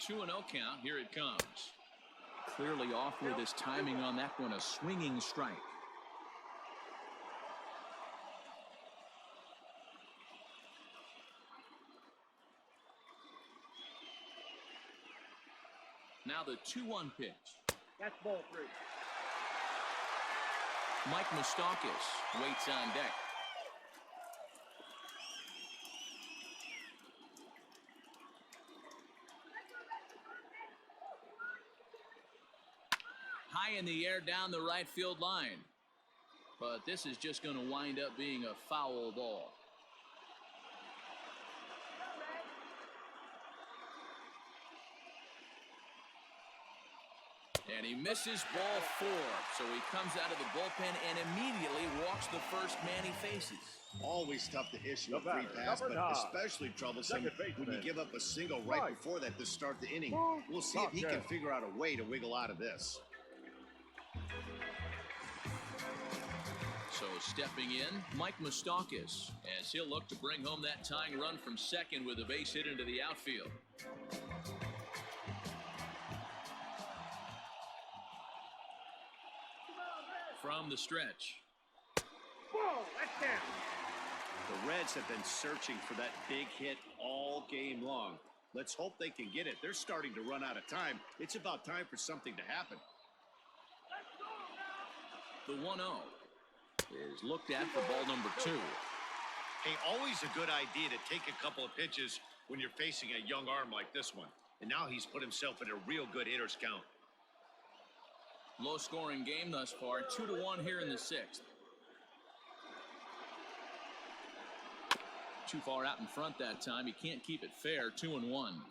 2-0 count. Here it comes. Clearly off with his timing on that one. A swinging strike. Now the 2-1 pitch. That's ball 3. Mike Moustakas waits on deck. High in the air down the right field line. But this is just going to wind up being a foul ball. And he misses ball 4. So he comes out of the bullpen and immediately walks the first man he faces. Always tough to issue a free pass, but especially troublesome when you give up a single right before that to start the inning. We'll see if he can figure out a way to wiggle out of this. So stepping in, Mike Moustakas, as he'll look to bring home that tying run from second with a base hit into the outfield. From the stretch. Ball, that's down. The Reds have been searching for that big hit all game long. Let's hope they can get it. They're starting to run out of time. It's about time for something to happen. The 1-0 is looked at for ball number 2. Hey, always a good idea to take a couple of pitches when you're facing a young arm like this one. And now he's put himself in a real good hitter's count. Low scoring game thus far. 2-1 here in the 6th. Too far out in front that time. He can't keep it fair. 2-1.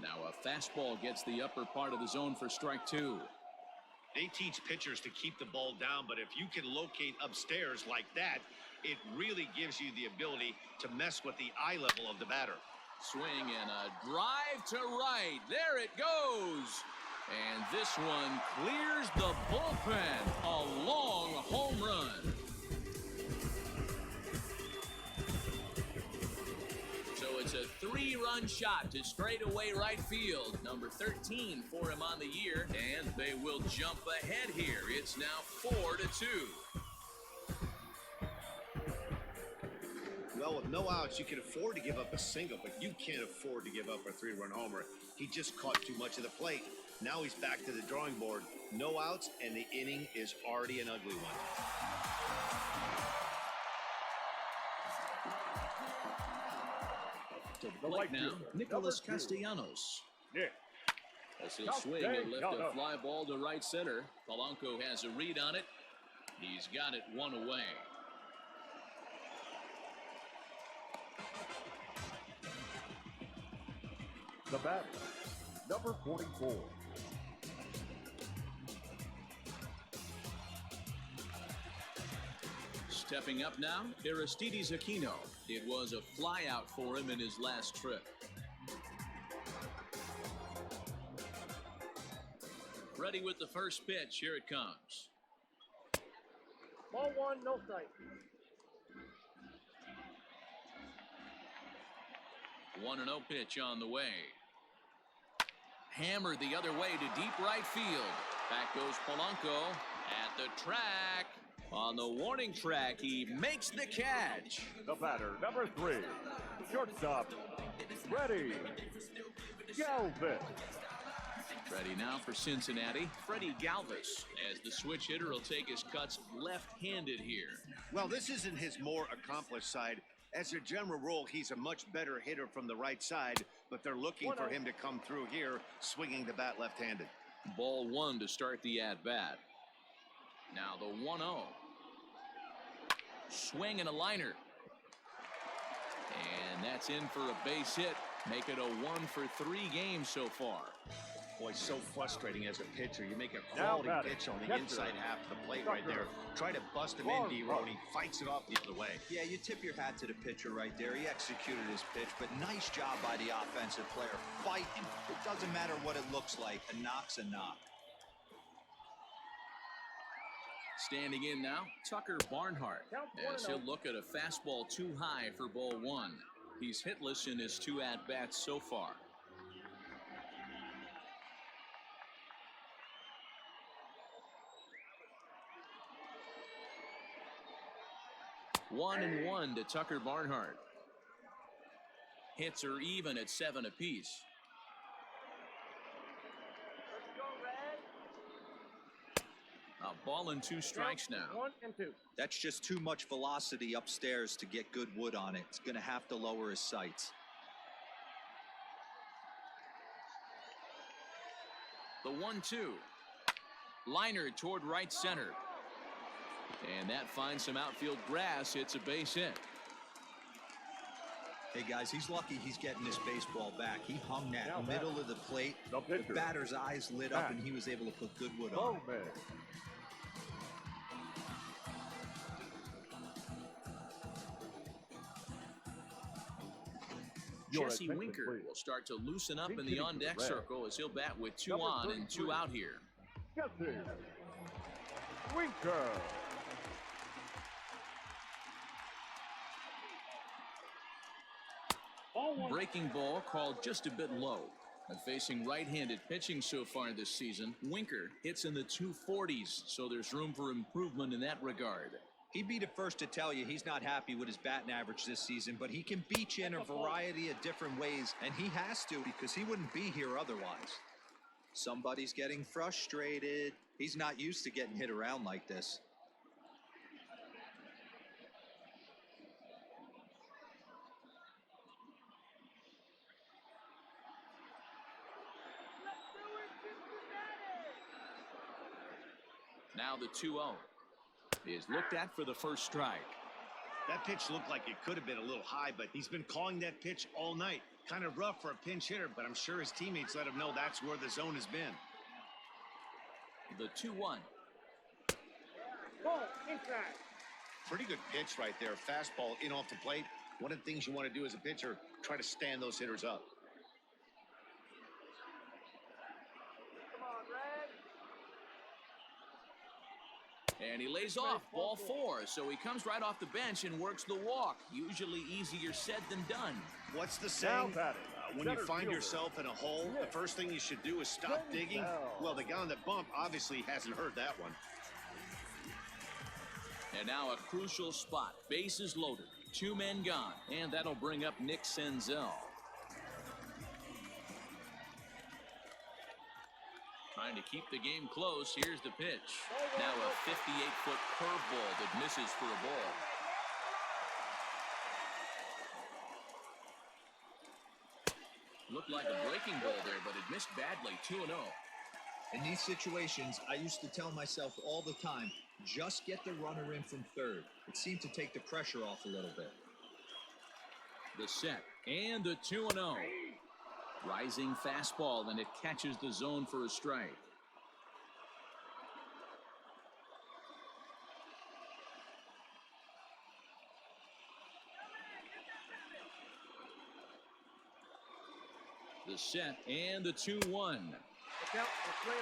Now a fastball gets the upper part of the zone for strike 2. They teach pitchers to keep the ball down, but if you can locate upstairs like that, it really gives you the ability to mess with the eye level of the batter. Swing and a drive to right. There it goes. And this one clears the bullpen. A long home run. So it's a 3-run shot to straightaway right field. Number 13 for him on the year. And they will jump ahead here. It's now 4-2. Well, with no outs, you can afford to give up a single, but you can't afford to give up a 3-run homer. He just caught too much of the plate. Now he's back to the drawing board. No outs, and the inning is already an ugly one. To the plate now, Nicholas Castellanos. Nick As he'll swing and lift a fly ball to right center. Polanco has a read on it. He's got it one away. The batter, number 44. Stepping up now, Aristides Aquino. It was a flyout for him in his last trip. Ready with the first pitch. Here it comes. Ball one, no strike. 1-0 pitch on the way. Hammered the other way to deep right field. Back goes Polanco at the track. On the warning track, he makes the catch. The batter, number 3. Shortstop, Freddie Galvis. Ready now for Cincinnati, Freddie Galvis, as the switch hitter will take his cuts left-handed here. Well, this isn't his more accomplished side. As a general rule, he's a much better hitter from the right side, but they're looking for him to come through here, swinging the bat left-handed. Ball one to start the at-bat. Now the 1-0. Swing and a liner. And that's in for a base hit. Make it a 1-for-3 game so far. Boy, so frustrating as a pitcher. You make a quality pitch on the inside half of the plate right there. Try to bust him in, D-Roll, and he fights it off the other way. Yeah, you tip your hat to the pitcher right there. He executed his pitch, but nice job by the offensive player. Fighting. It doesn't matter what it looks like. A knock's a knock. Standing in now, Tucker Barnhart, as he'll look at a fastball too high for ball one. He's hitless in his 2 at-bats so far. One and one to Tucker Barnhart. Hits are even at 7 apiece. A ball and 2 strikes now. 1 and 2. That's just too much velocity upstairs to get good wood on it. It's going to have to lower his sights. The 1-2. Liner toward right center. And that finds some outfield grass. It's a base hit. Hey, guys, he's lucky he's getting this baseball back. He hung that middle of the plate. The batter's eyes lit up, and he was able to put good wood on it. Jesse Winker will start to loosen up in the on-deck circle as he'll bat with 2 on and 2 out here. Jesse Winker. Breaking ball called just a bit low. And facing right-handed pitching so far this season, Winker hits in the 240s, so there's room for improvement in that regard. He'd be the first to tell you he's not happy with his batting average this season, but he can beat you in a variety of different ways, and he has to because he wouldn't be here otherwise. Somebody's getting frustrated. He's not used to getting hit around like this. Now the 2-0 is looked at for the first strike. That pitch looked like it could have been a little high, but he's been calling that pitch all night. Kind of rough for a pinch hitter, but I'm sure his teammates let him know that's where the zone has been. The 2-1. Ball inside. Pretty good pitch right there. Fastball in off the plate. One of the things you want to do as a pitcher, try to stand those hitters up. And he lays off, ball 4, so he comes right off the bench and works the walk. Usually easier said than done. What's the saying? When you find yourself in a hole, the first thing you should do is stop digging. Well, the guy on the bump obviously hasn't heard that one. And now a crucial spot. Bases loaded. 2 men gone. And that'll bring up Nick Senzel. Trying to keep the game close. Here's the pitch. Now a 58-foot curveball that misses for a ball. Looked like a breaking ball there, but it missed badly. 2-0. In these situations, I used to tell myself all the time, just get the runner in from third. It seemed to take the pressure off a little bit. The set and the 2-0. Rising fastball, and it catches the zone for a strike. The set and the 2-1. Count for 3-1.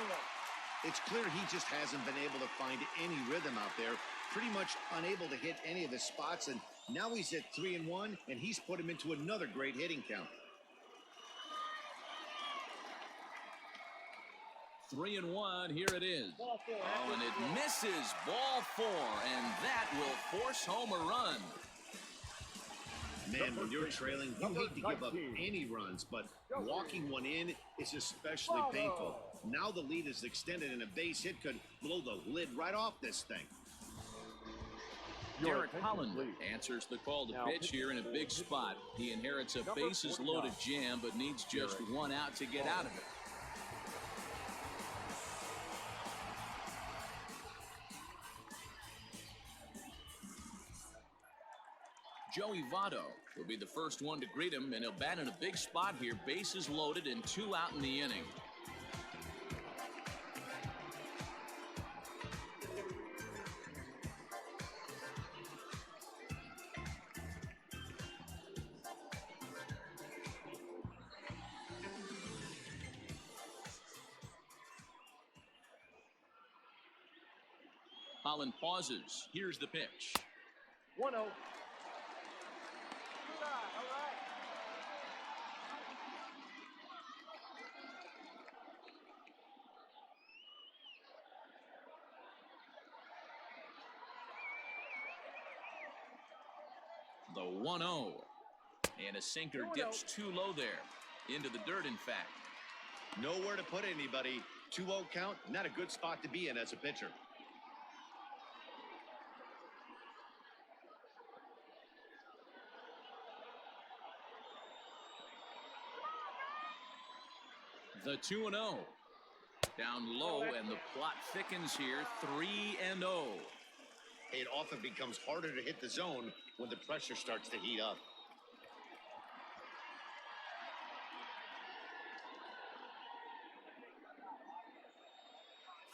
It's clear he just hasn't been able to find any rhythm out there. Pretty much unable to hit any of his spots, and now he's at 3-1, and he's put him into another great hitting count. 3-1, here it is. Ball 4. Oh, and it misses. Ball 4, and that will force home a run. Man, when you're trailing, you hate to give up any runs, but walking one in is especially painful. Now the lead is extended, and a base hit could blow the lid right off this thing. Derek Holland answers the call to pitch here in a big spot. He inherits a bases-loaded jam, but needs just one out to get out of it. Joey Votto will be the first one to greet him, and he'll bat in a big spot here. Bases loaded and 2 out in the inning. Holland pauses. Here's the pitch. 1-0. The 1-0. And a sinker dips too low there. Into the dirt, in fact. Nowhere to put anybody. 2-0 count, not a good spot to be in as a pitcher. The 2-0. Down low, and the plot thickens here. 3-0. It often becomes harder to hit the zone when the pressure starts to heat up.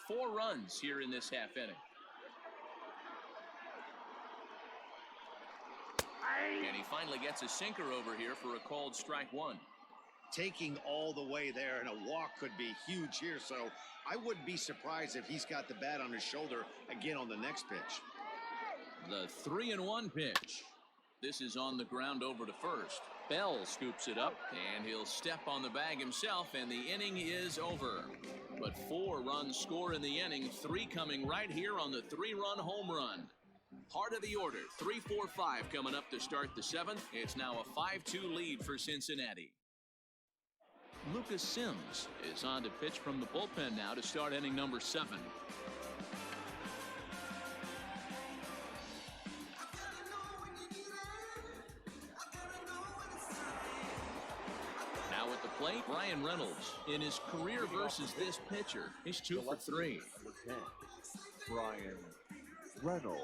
Four runs here in this half inning. And he finally gets a sinker over here for a called strike 1. Taking all the way there, and a walk could be huge here, so I wouldn't be surprised if he's got the bat on his shoulder again on the next pitch. The 3-1 pitch. This is on the ground over to first. Bell scoops it up, and he'll step on the bag himself, and the inning is over. But 4 runs score in the inning, 3 coming right here on the 3-run home run. Heart of the order, 3-4-5 coming up to start the 7th. It's now a 5-2 lead for Cincinnati. Lucas Sims is on to pitch from the bullpen now to start inning number 7. Now at the plate, Brian Reynolds. In his career versus this pitcher, he's 2 for 3. Brian Reynolds.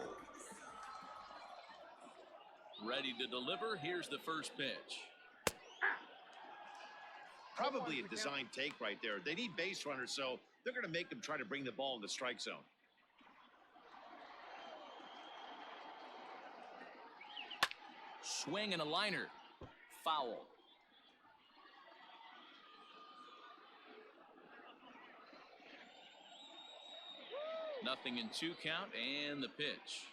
Ready to deliver. Here's the first pitch. Probably a design take right there. They need base runners, so they're going to make them try to bring the ball in the strike zone. Swing and a liner. Foul. Nothing in 2 count, and the pitch.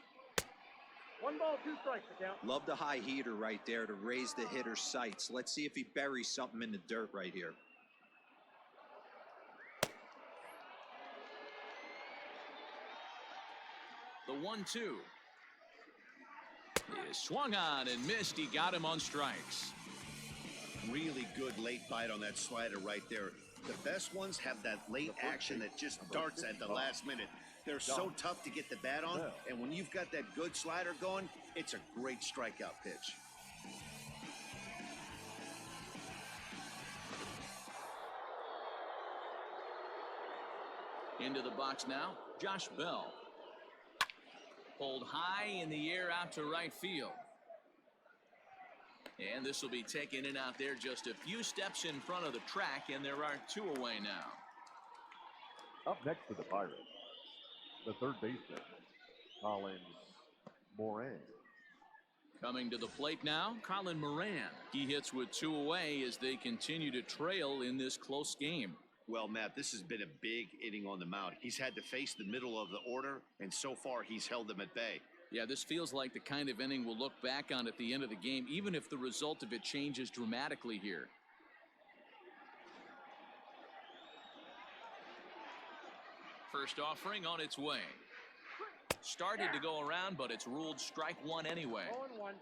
1 ball, 2 strikes to count. Love the high heater right there to raise the hitter's sights. Let's see if he buries something in the dirt right here. The 1-2 is swung on and missed. He got him on strikes. Really good late bite on that slider right there. The best ones have that late action that just darts at the last minute. They're so tough to get the bat on, and when you've got that good slider going, it's a great strikeout pitch. Into the box now, Josh Bell. Pulled high in the air out to right field. And this will be taken in out there just a few steps in front of the track, and there are 2 away now. Up next for the Pirates, the third baseman, Colin Moran. Coming to the plate now, Colin Moran. He hits with 2 away as they continue to trail in this close game. Well, Matt, this has been a big inning on the mound. He's had to face the middle of the order, and so far he's held them at bay. Yeah, this feels like the kind of inning we'll look back on at the end of the game, even if the result of it changes dramatically here. First offering on its way. Started to go around, but it's ruled strike 1 anyway. 0-1.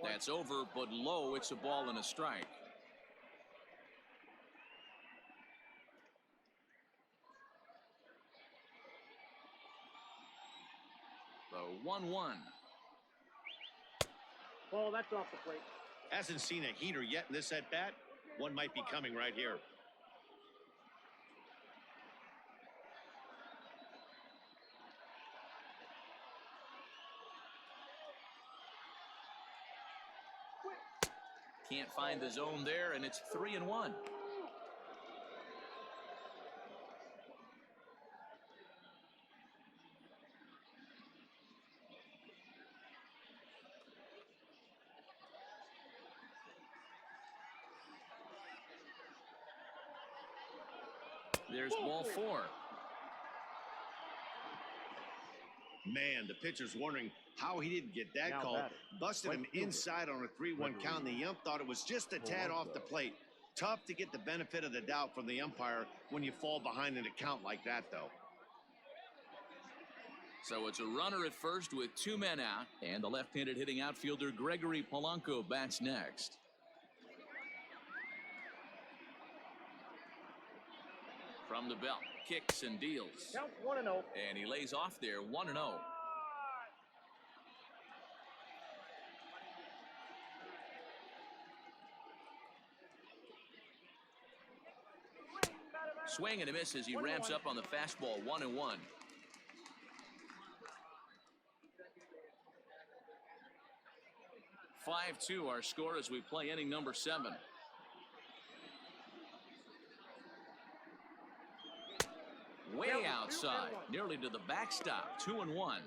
That's over, but low. It's a ball and a strike. The 1-1. Ball, that's off the plate. Hasn't seen a heater yet in this at-bat. One might be coming right here. Can't find the zone there, and it's 3-1. There's ball 4. Man, the pitcher's wondering how he didn't get that Now call. batting. Busted him Right fielder. inside on a 3-1 count. The ump thought it was just a tad off the plate. Tough to get the benefit of the doubt from the umpire when you fall behind in a count like that, though. So it's a runner at first with 2 men out, and the left-handed hitting outfielder Gregory Polanco bats next. From the belt, kicks and deals. Count 1-0. And he lays off there, 1-0. Swing and a miss as he ramps up on the fastball, 1-1. (5-2) our score as we play inning number 7. Way outside, nearly to the backstop, 2-1.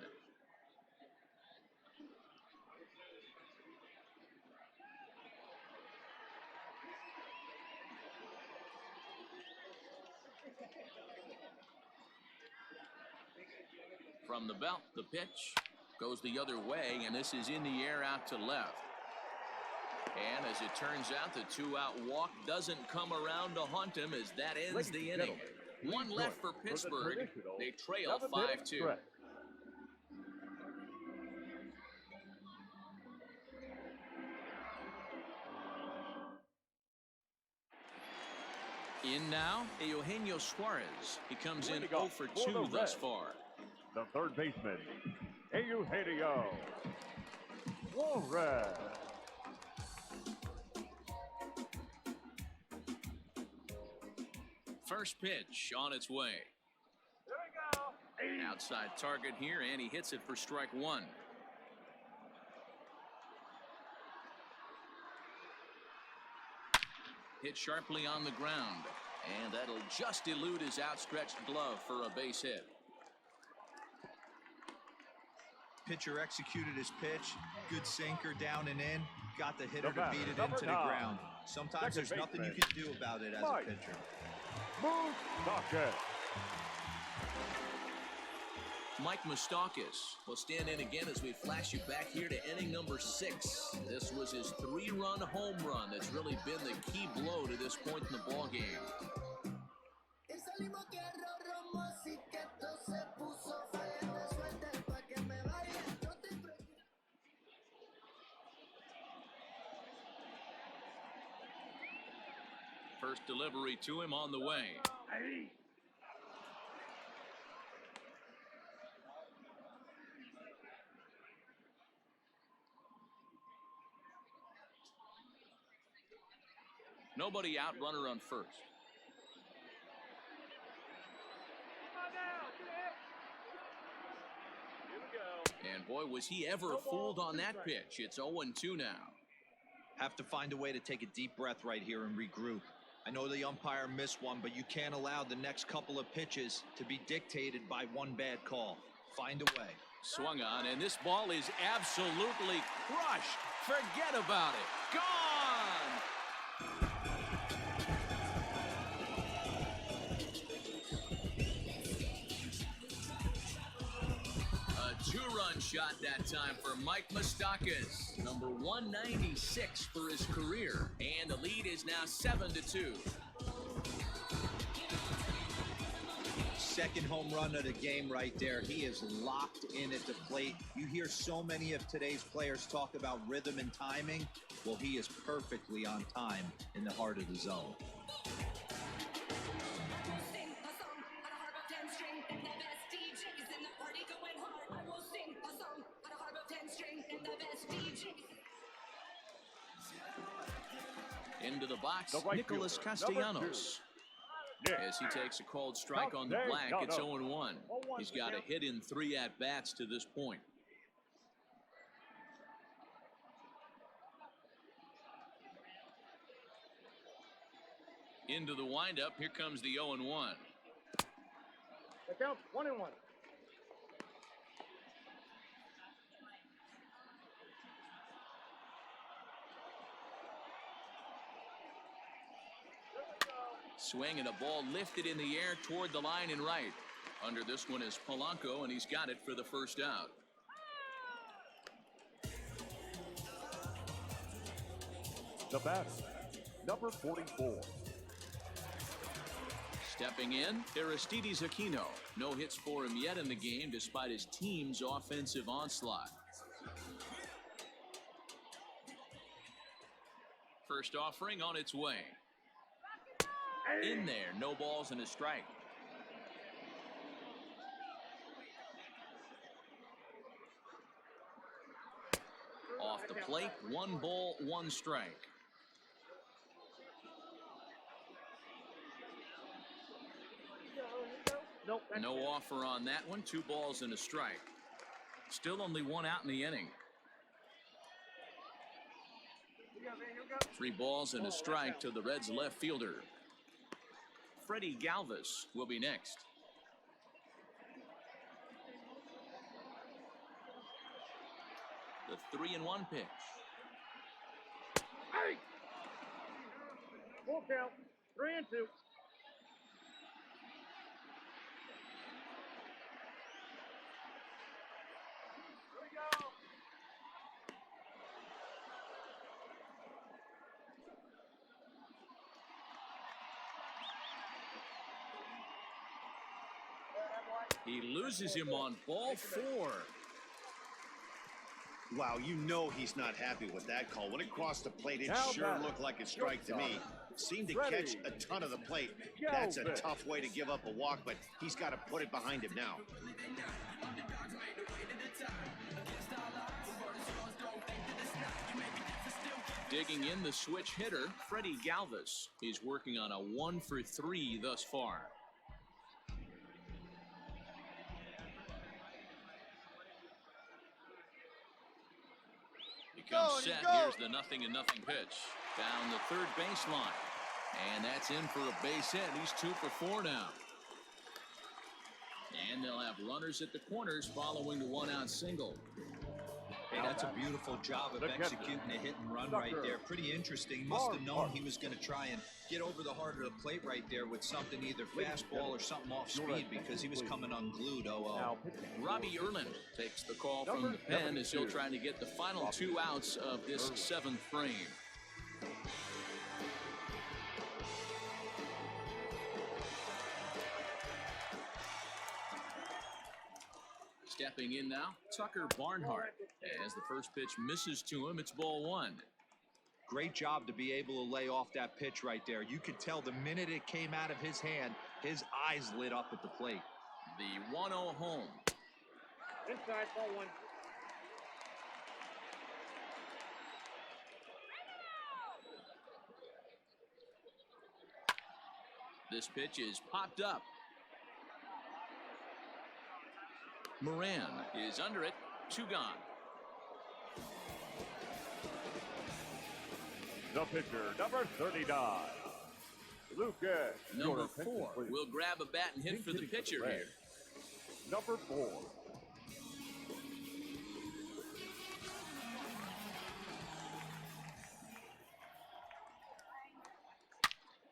From the belt, the pitch goes the other way, and this is in the air out to left. And as it turns out, the 2-out walk doesn't come around to haunt him as that ends the inning. 1 left for Pittsburgh. They trail 5-2. In now, Eugenio Suarez. He comes in 0 for 2 thus far. The third baseman, Eugenio Suarez. First pitch on its way. Outside target here, and he hits it for strike 1. Hit sharply on the ground, and that'll just elude his outstretched glove for a base hit. Pitcher executed his pitch. Good sinker down and in. Got the hitter to beat it into the ground. Sometimes there's nothing you can do about it as a pitcher. Mike Moustakas will stand in again as we flash you back here to inning number 6. This was his 3-run home run that's really been the key blow to this point in the ball game. First delivery to him on the way. Nobody out, runner on first. And boy, was he ever fooled on that pitch. It's 0-2 now. Have to find a way to take a deep breath right here and regroup. I know the umpire missed one, but you can't allow the next couple of pitches to be dictated by one bad call. Find a way. Swung on, and this ball is absolutely crushed. Forget about it. Gone! A two-run shot that time for Mike Moustakas. Number 196 for his career. And the lead is now 7-2. Second home run of the game right there. He is locked in at the plate. You hear so many of today's players talk about rhythm and timing. Well, he is perfectly on time in the heart of the zone. Into the box, Nicholas Castellanos. As he takes a called strike on the black, it's 0-1. He's got a hit in 3 at-bats to this point. Into the windup, here comes the 0-1. The count 1-1. Swing and a ball lifted in the air toward the line and right. Under this one is Polanco, and he's got it for the first out. The batter, number 44. Stepping in, Aristides Aquino. No hits for him yet in the game despite his team's offensive onslaught. First offering on its way. In there, no balls and a strike. Off the plate, 1 ball, 1 strike. No offer on that one, 2 balls and a strike. Still only 1 out in the inning. 3 balls and a strike to the Reds left fielder. Freddie Galvis will be next. The 3-1 pitch. Hey! Full count, 3-2. He loses him on ball 4. Wow, you know he's not happy with that call. When it crossed the plate, it sure looked like a strike to me. Seemed to catch a ton of the plate. That's a tough way to give up a walk, but he's got to put it behind him now. Digging in the switch hitter, Freddie Galvis. He's working on a 1 for 3 thus far. Comes set. Here's the 0-0 pitch down the third baseline, and that's in for a base hit. He's 2 for 4 now, and they'll have runners at the corners following the 1-out single. Hey, that's a beautiful job of executing a hit and run right there. Pretty interesting. Must have known he was going to try and get over the heart of the plate right there with something, either fastball or something off speed, because he was coming unglued. 0-0. Robbie Erlin takes the call from the pen as he'll try to get the final 2 outs of this 7th frame. Stepping in now, Tucker Barnhart. As the first pitch misses to him, it's ball 1. Great job to be able to lay off that pitch right there. You could tell the minute it came out of his hand, his eyes lit up at the plate. The 1-0 home. Inside, ball 1. This pitch is popped up. Moran is under it. 2 gone. The pitcher, number 39, Lucas. Number 4 will grab a bat and hit for the pitcher here. Number 4.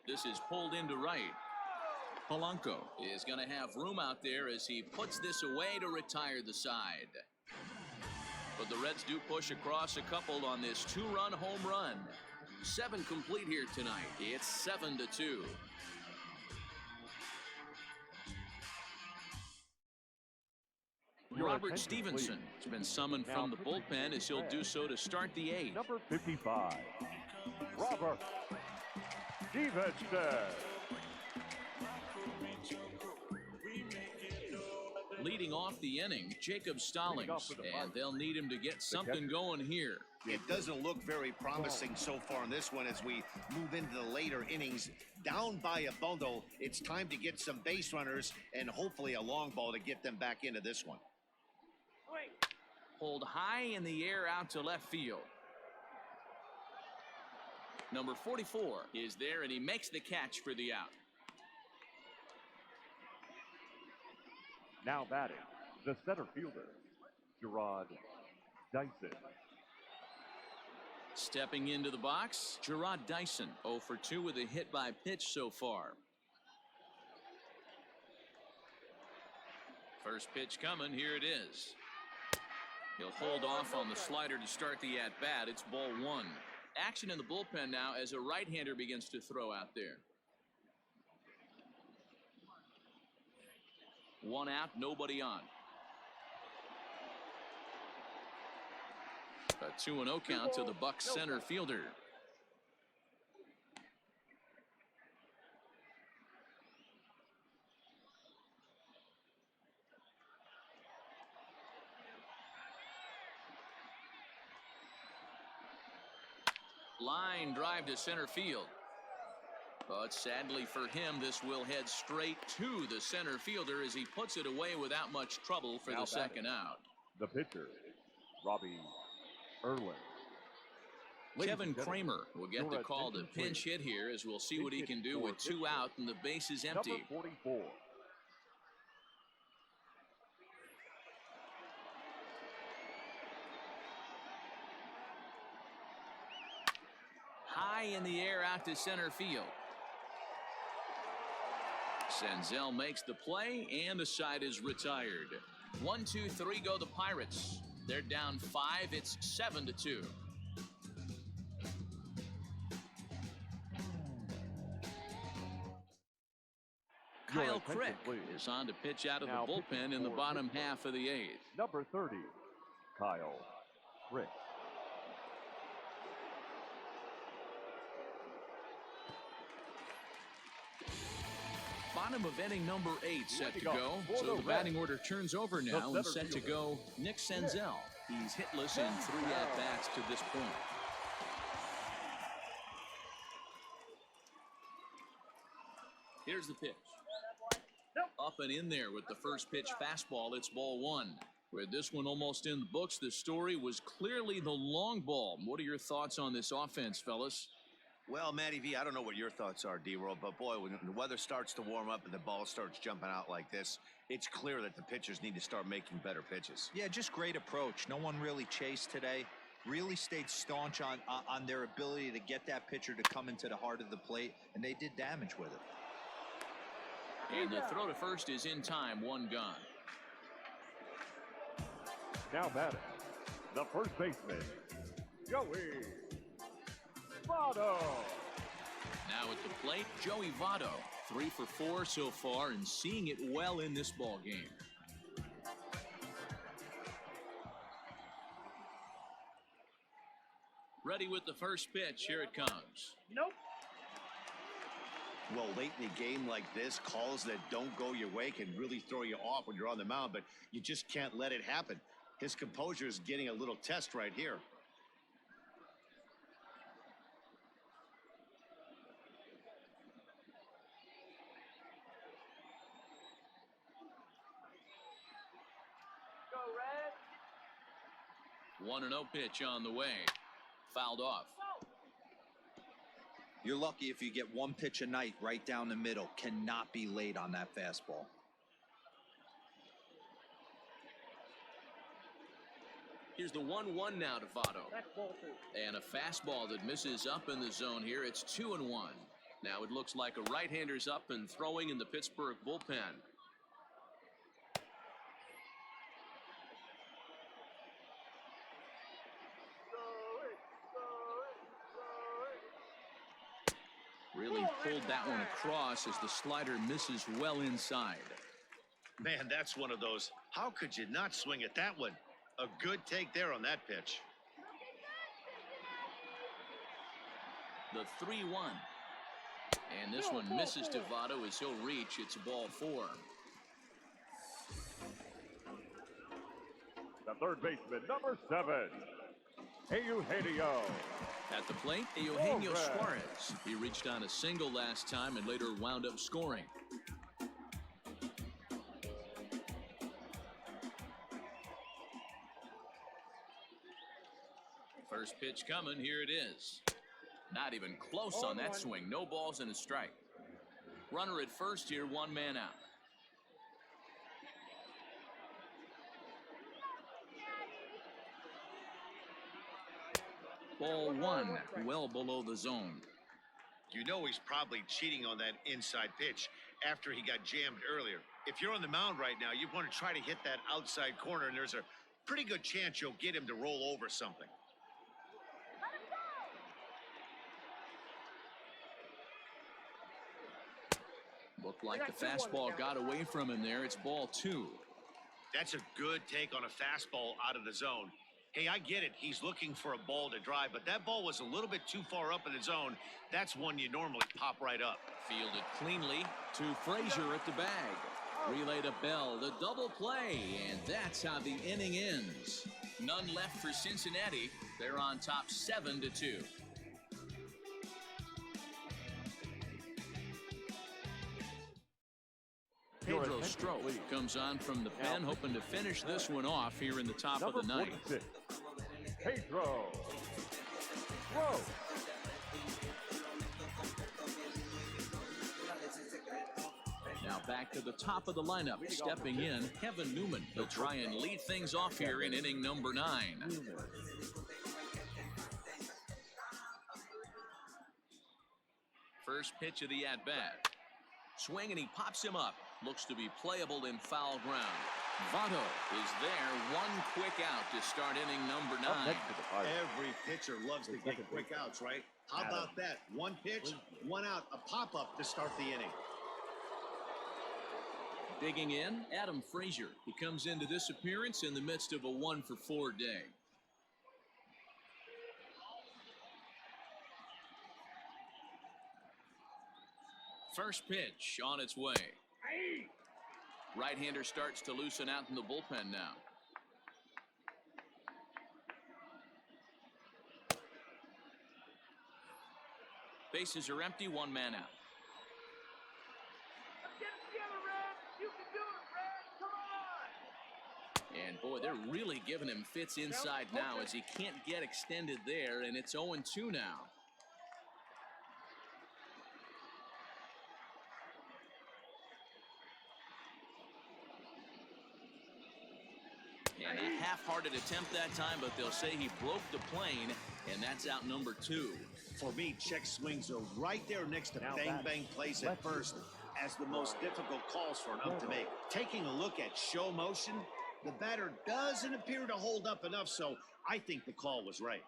This is pulled into right. Polanco is going to have room out there as he puts this away to retire the side. But the Reds do push across a couple on this 2-run home run. 7 complete here tonight. It's 7-2. Robert Stevenson has been summoned from the bullpen as he'll do so to start the 8th. Number 55, Robert Stevenson. Leading off the inning, Jacob Stallings, and they'll need him to get something going here. It doesn't look very promising so far in this one as we move into the later innings. Down by a bundle, it's time to get some base runners and hopefully a long ball to get them back into this one. Pulled high in the air out to left field. Number 44 is there, and he makes the catch for the out. Now batting, the center fielder, Gerard Dyson. Stepping into the box, Gerard Dyson, 0 for 2 with a hit by pitch so far. First pitch coming, here it is. He'll hold off on the slider to start the at-bat. It's ball 1. Action in the bullpen now as a right-hander begins to throw out there. 1 out, nobody on. A 2-0 count to the Bucs center fielder. Line drive to center field. But sadly for him, this will head straight to the center fielder as he puts it away without much trouble for the second out. The pitcher, Robbie Erlin. Kevin Kramer will get the call to pinch hit here as we'll see what he can do with 2 out and the base is empty. Number 44. High in the air out to center field. Senzel makes the play and the side is retired. 1, 2, 3 go the Pirates. They're down 5. It's 7-2. Kyle Crick is on to pitch out of the bullpen in the bottom half of the 8th. Number 30, Kyle Crick. Bottom of inning number 8 set to go. So the batting order turns over now and set to go Nick Senzel. He's hitless in 3 at-bats to this point. Here's the pitch. Up and in there with the first pitch fastball. It's ball 1. With this one almost in the books, the story was clearly the long ball. What are your thoughts on this offense, fellas? Well, Matty V, I don't know what your thoughts are, D-Roll, but boy, when the weather starts to warm up and the ball starts jumping out like this, it's clear that the pitchers need to start making better pitches. Yeah, just great approach. No one really chased today. Really stayed staunch on their ability to get that pitcher to come into the heart of the plate, and they did damage with it. And the throw to first is in time, 1 gone. Now batting, the first baseman, Joey Votto. Now at the plate, Joey Votto, 3 for 4 so far and seeing it well in this ball game. Ready with the first pitch. Here it comes. Nope. Well, late in a game like this, calls that don't go your way can really throw you off when you're on the mound, but you just can't let it happen. His composure is getting a little test right here. 1-0 pitch on the way. Fouled off. You're lucky if you get one pitch a night right down the middle. Cannot be late on that fastball. Here's the 1-1 now to Votto. That's ball 2. And a fastball that misses up in the zone here. It's 2-1. Now it looks like a right-hander's up and throwing in the Pittsburgh bullpen. Really pulled that one across as the slider misses well inside. Man, that's one of those. How could you not swing at that one? A good take there on that pitch. The 3-1. And this one misses to Votto as he'll reach. It's ball 4. The third baseman, number 7, Eugenio. At the plate, Eugenio Suarez. He reached on a single last time and later wound up scoring. First pitch coming. Here it is. Not even close on that swing. No balls and a strike. Runner at first here, 1 man out. Ball 1, well below the zone. You know he's probably cheating on that inside pitch after he got jammed earlier. If you're on the mound right now, you want to try to hit that outside corner, and there's a pretty good chance you'll get him to roll over something. Looked like the fastball got away from him there. It's ball 2. That's a good take on a fastball out of the zone. Hey, I get it. He's looking for a ball to drive, but that ball was a little bit too far up in the zone. That's one you normally pop right up. Fielded cleanly to Frazier at the bag. Relay to Bell, the double play, and that's how the inning ends. None left for Cincinnati. They're on top 7-2. Pedro Strop comes on from the pen, hoping to finish this one off here in the top of the ninth. 46, Pedro Strop. Now back to the top of the lineup, stepping in, Kevin Newman. He'll try and lead things off here in inning number 9. First pitch of the at-bat. Swing, and he pops him up. Looks to be playable in foul ground. Votto is there. One quick out to start inning number 9. Every pitcher loves to get quick outs, right? How about that? One pitch, 1 out, a pop-up to start the inning. Digging in, Adam Frazier. He comes into this appearance in the midst of a 1-for-4 day. First pitch on its way. Right-hander starts to loosen out in the bullpen now. Bases are empty, 1 man out. And boy, they're really giving him fits inside now as he can't get extended there, and it's 0-2 now. And a half-hearted attempt that time, but they'll say he broke the plane, and that's out number 2. For me, check swings are right there next to bang-bang plays at first as the most difficult calls for an ump to make. Taking a look at show motion, the batter doesn't appear to hold up enough, so I think the call was right.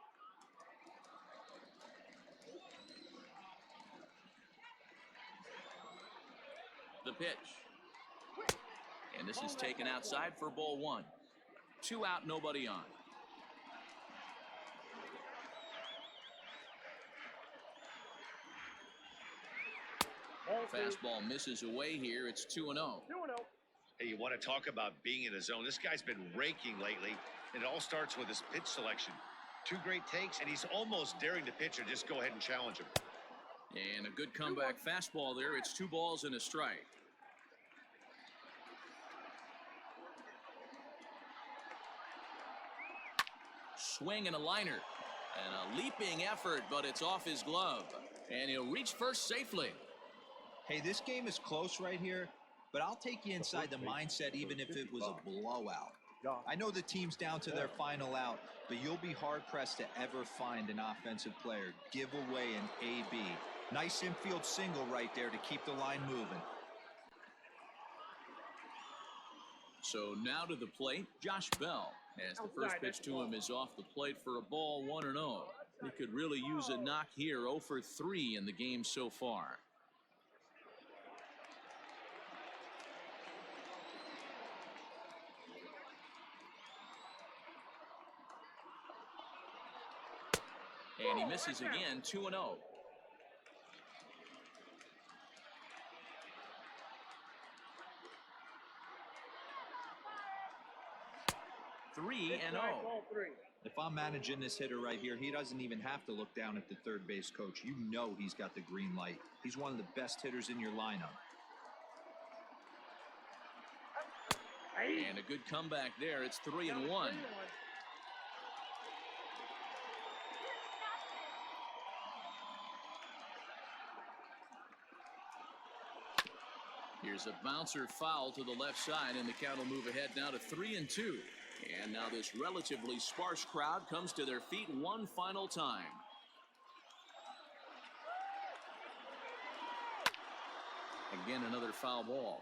The pitch. And this is taken outside for ball 1. 2 out, nobody on. Fastball misses away here. It's 2-0. 2-0. Hey, you want to talk about being in the zone? This guy's been raking lately, and it all starts with his pitch selection. 2 great takes, and he's almost daring the pitcher. Just go ahead and challenge him. And a good comeback fastball there. It's 2 balls and a strike. swing and a liner. And a leaping effort, but it's off his glove. And he'll reach first safely. Hey, this game is close right here, but I'll take you inside the mindset even if it was a blowout. I know the team's down to their final out, but you'll be hard-pressed to ever find an offensive player give away an AB. Nice infield single right there to keep the line moving. So now to the plate, Josh Bell, as the first pitch to him is off the plate for a ball, 1-0. He could really use a knock here, 0 for 3 in the game so far. And he misses again, 2-0. 3-0. If I'm managing this hitter right here, he doesn't even have to look down at the third base coach. You know he's got the green light. He's one of the best hitters in your lineup. And a good comeback there. It's 3-1. Here's a bouncer foul to the left side, and the count will move ahead now to 3-2. And now this relatively sparse crowd comes to their feet one final time. Again, another foul ball.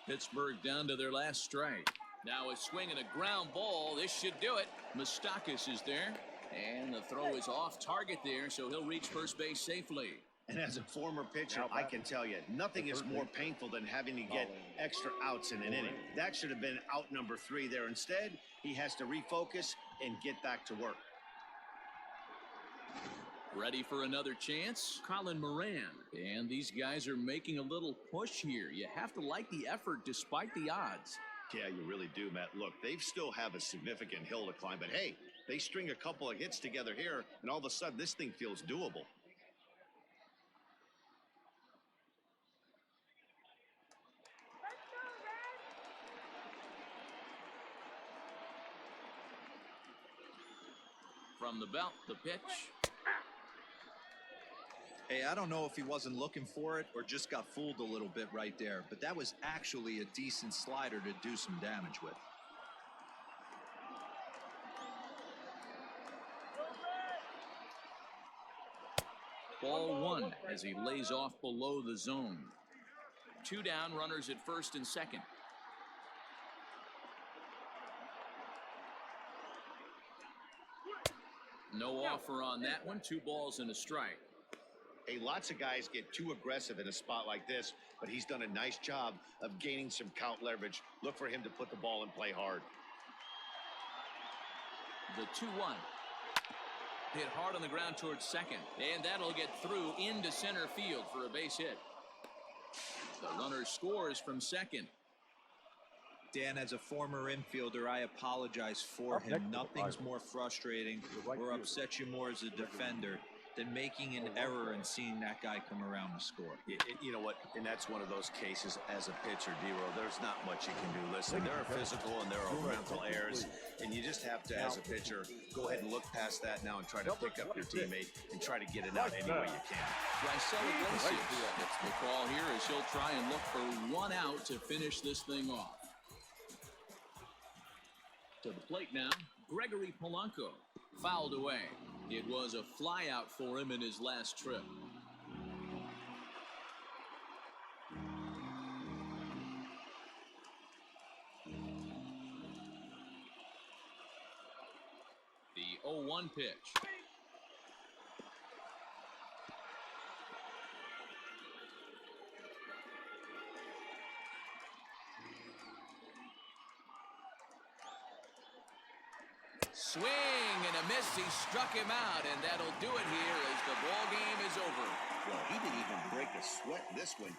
Pittsburgh down to their last strike. Now a swing and a ground ball. This should do it. Moustakas is there. And the throw is off target there, so he'll reach first base safely. And as a former pitcher, I can tell you, nothing is more painful than having to get extra outs in an inning. That should have been out number 3 there. Instead, he has to refocus and get back to work. Ready for another chance? Colin Moran. And these guys are making a little push here. You have to like the effort despite the odds. Yeah, you really do, Matt. Look, they still have a significant hill to climb, but hey, they string a couple of hits together here, and all of a sudden this thing feels doable. From the belt, the pitch. Hey, I don't know if he wasn't looking for it or just got fooled a little bit right there, but that was actually a decent slider to do some damage with. Ball 1 as he lays off below the zone. 2 down, runners at first and second. No offer on that one. 2 balls and a strike. Hey, lots of guys get too aggressive in a spot like this, but he's done a nice job of gaining some count leverage. Look for him to put the ball in play hard. The 2-1. Hit hard on the ground towards second, and that'll get through into center field for a base hit. The runner scores from second. Dan, as a former infielder, I apologize for him. Nothing's more frustrating or upsets you more as a defender than making an error and seeing that guy come around to score. You know what? And that's one of those cases as a pitcher, D-Row. There's not much you can do. Listen, there are physical and there are mental errors, and you just have to, as a pitcher, go ahead and look past that now and try to pick up your teammate and try to get it out any way you can. Raisel Iglesias gets the call here as he'll try and look for 1 out to finish this thing off. To the plate now, Gregory Polanco. Fouled away. It was a flyout for him in his last trip. The 0-1 pitch. Swing and a miss. He struck him out, and that'll do it here as the ball game is over. Well, he didn't even break a sweat this one.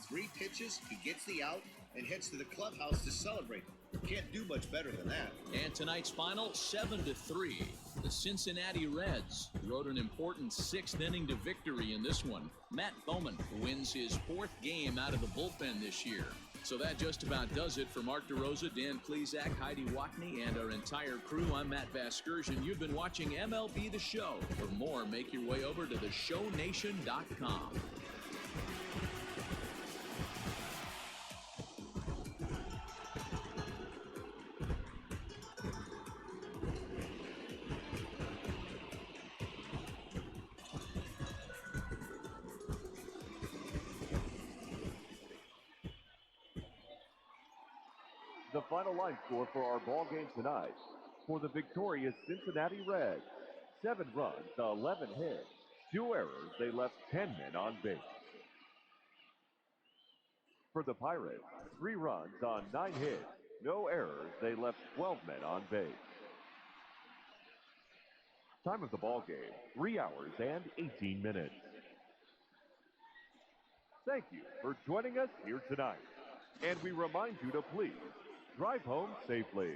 3 pitches, he gets the out, and heads to the clubhouse to celebrate. Can't do much better than that. And tonight's final, 7-3. The Cincinnati Reds rode an important 6th inning to victory in this one. Matt Bowman wins his 4th game out of the bullpen this year. So that just about does it for Mark DeRosa, Dan Klezak, Heidi Watney, and our entire crew. I'm Matt Vasgersian. You've been watching MLB The Show. For more, make your way over to theshownation.com. The final line score for our ball game tonight. For the victorious Cincinnati Reds, 7 runs, 11 hits, 2 errors. They left 10 men on base. For the Pirates, 3 runs on 9 hits, no errors. They left 12 men on base. Time of the ball game, 3 hours and 18 minutes. Thank you for joining us here tonight. And we remind you to please drive home safely.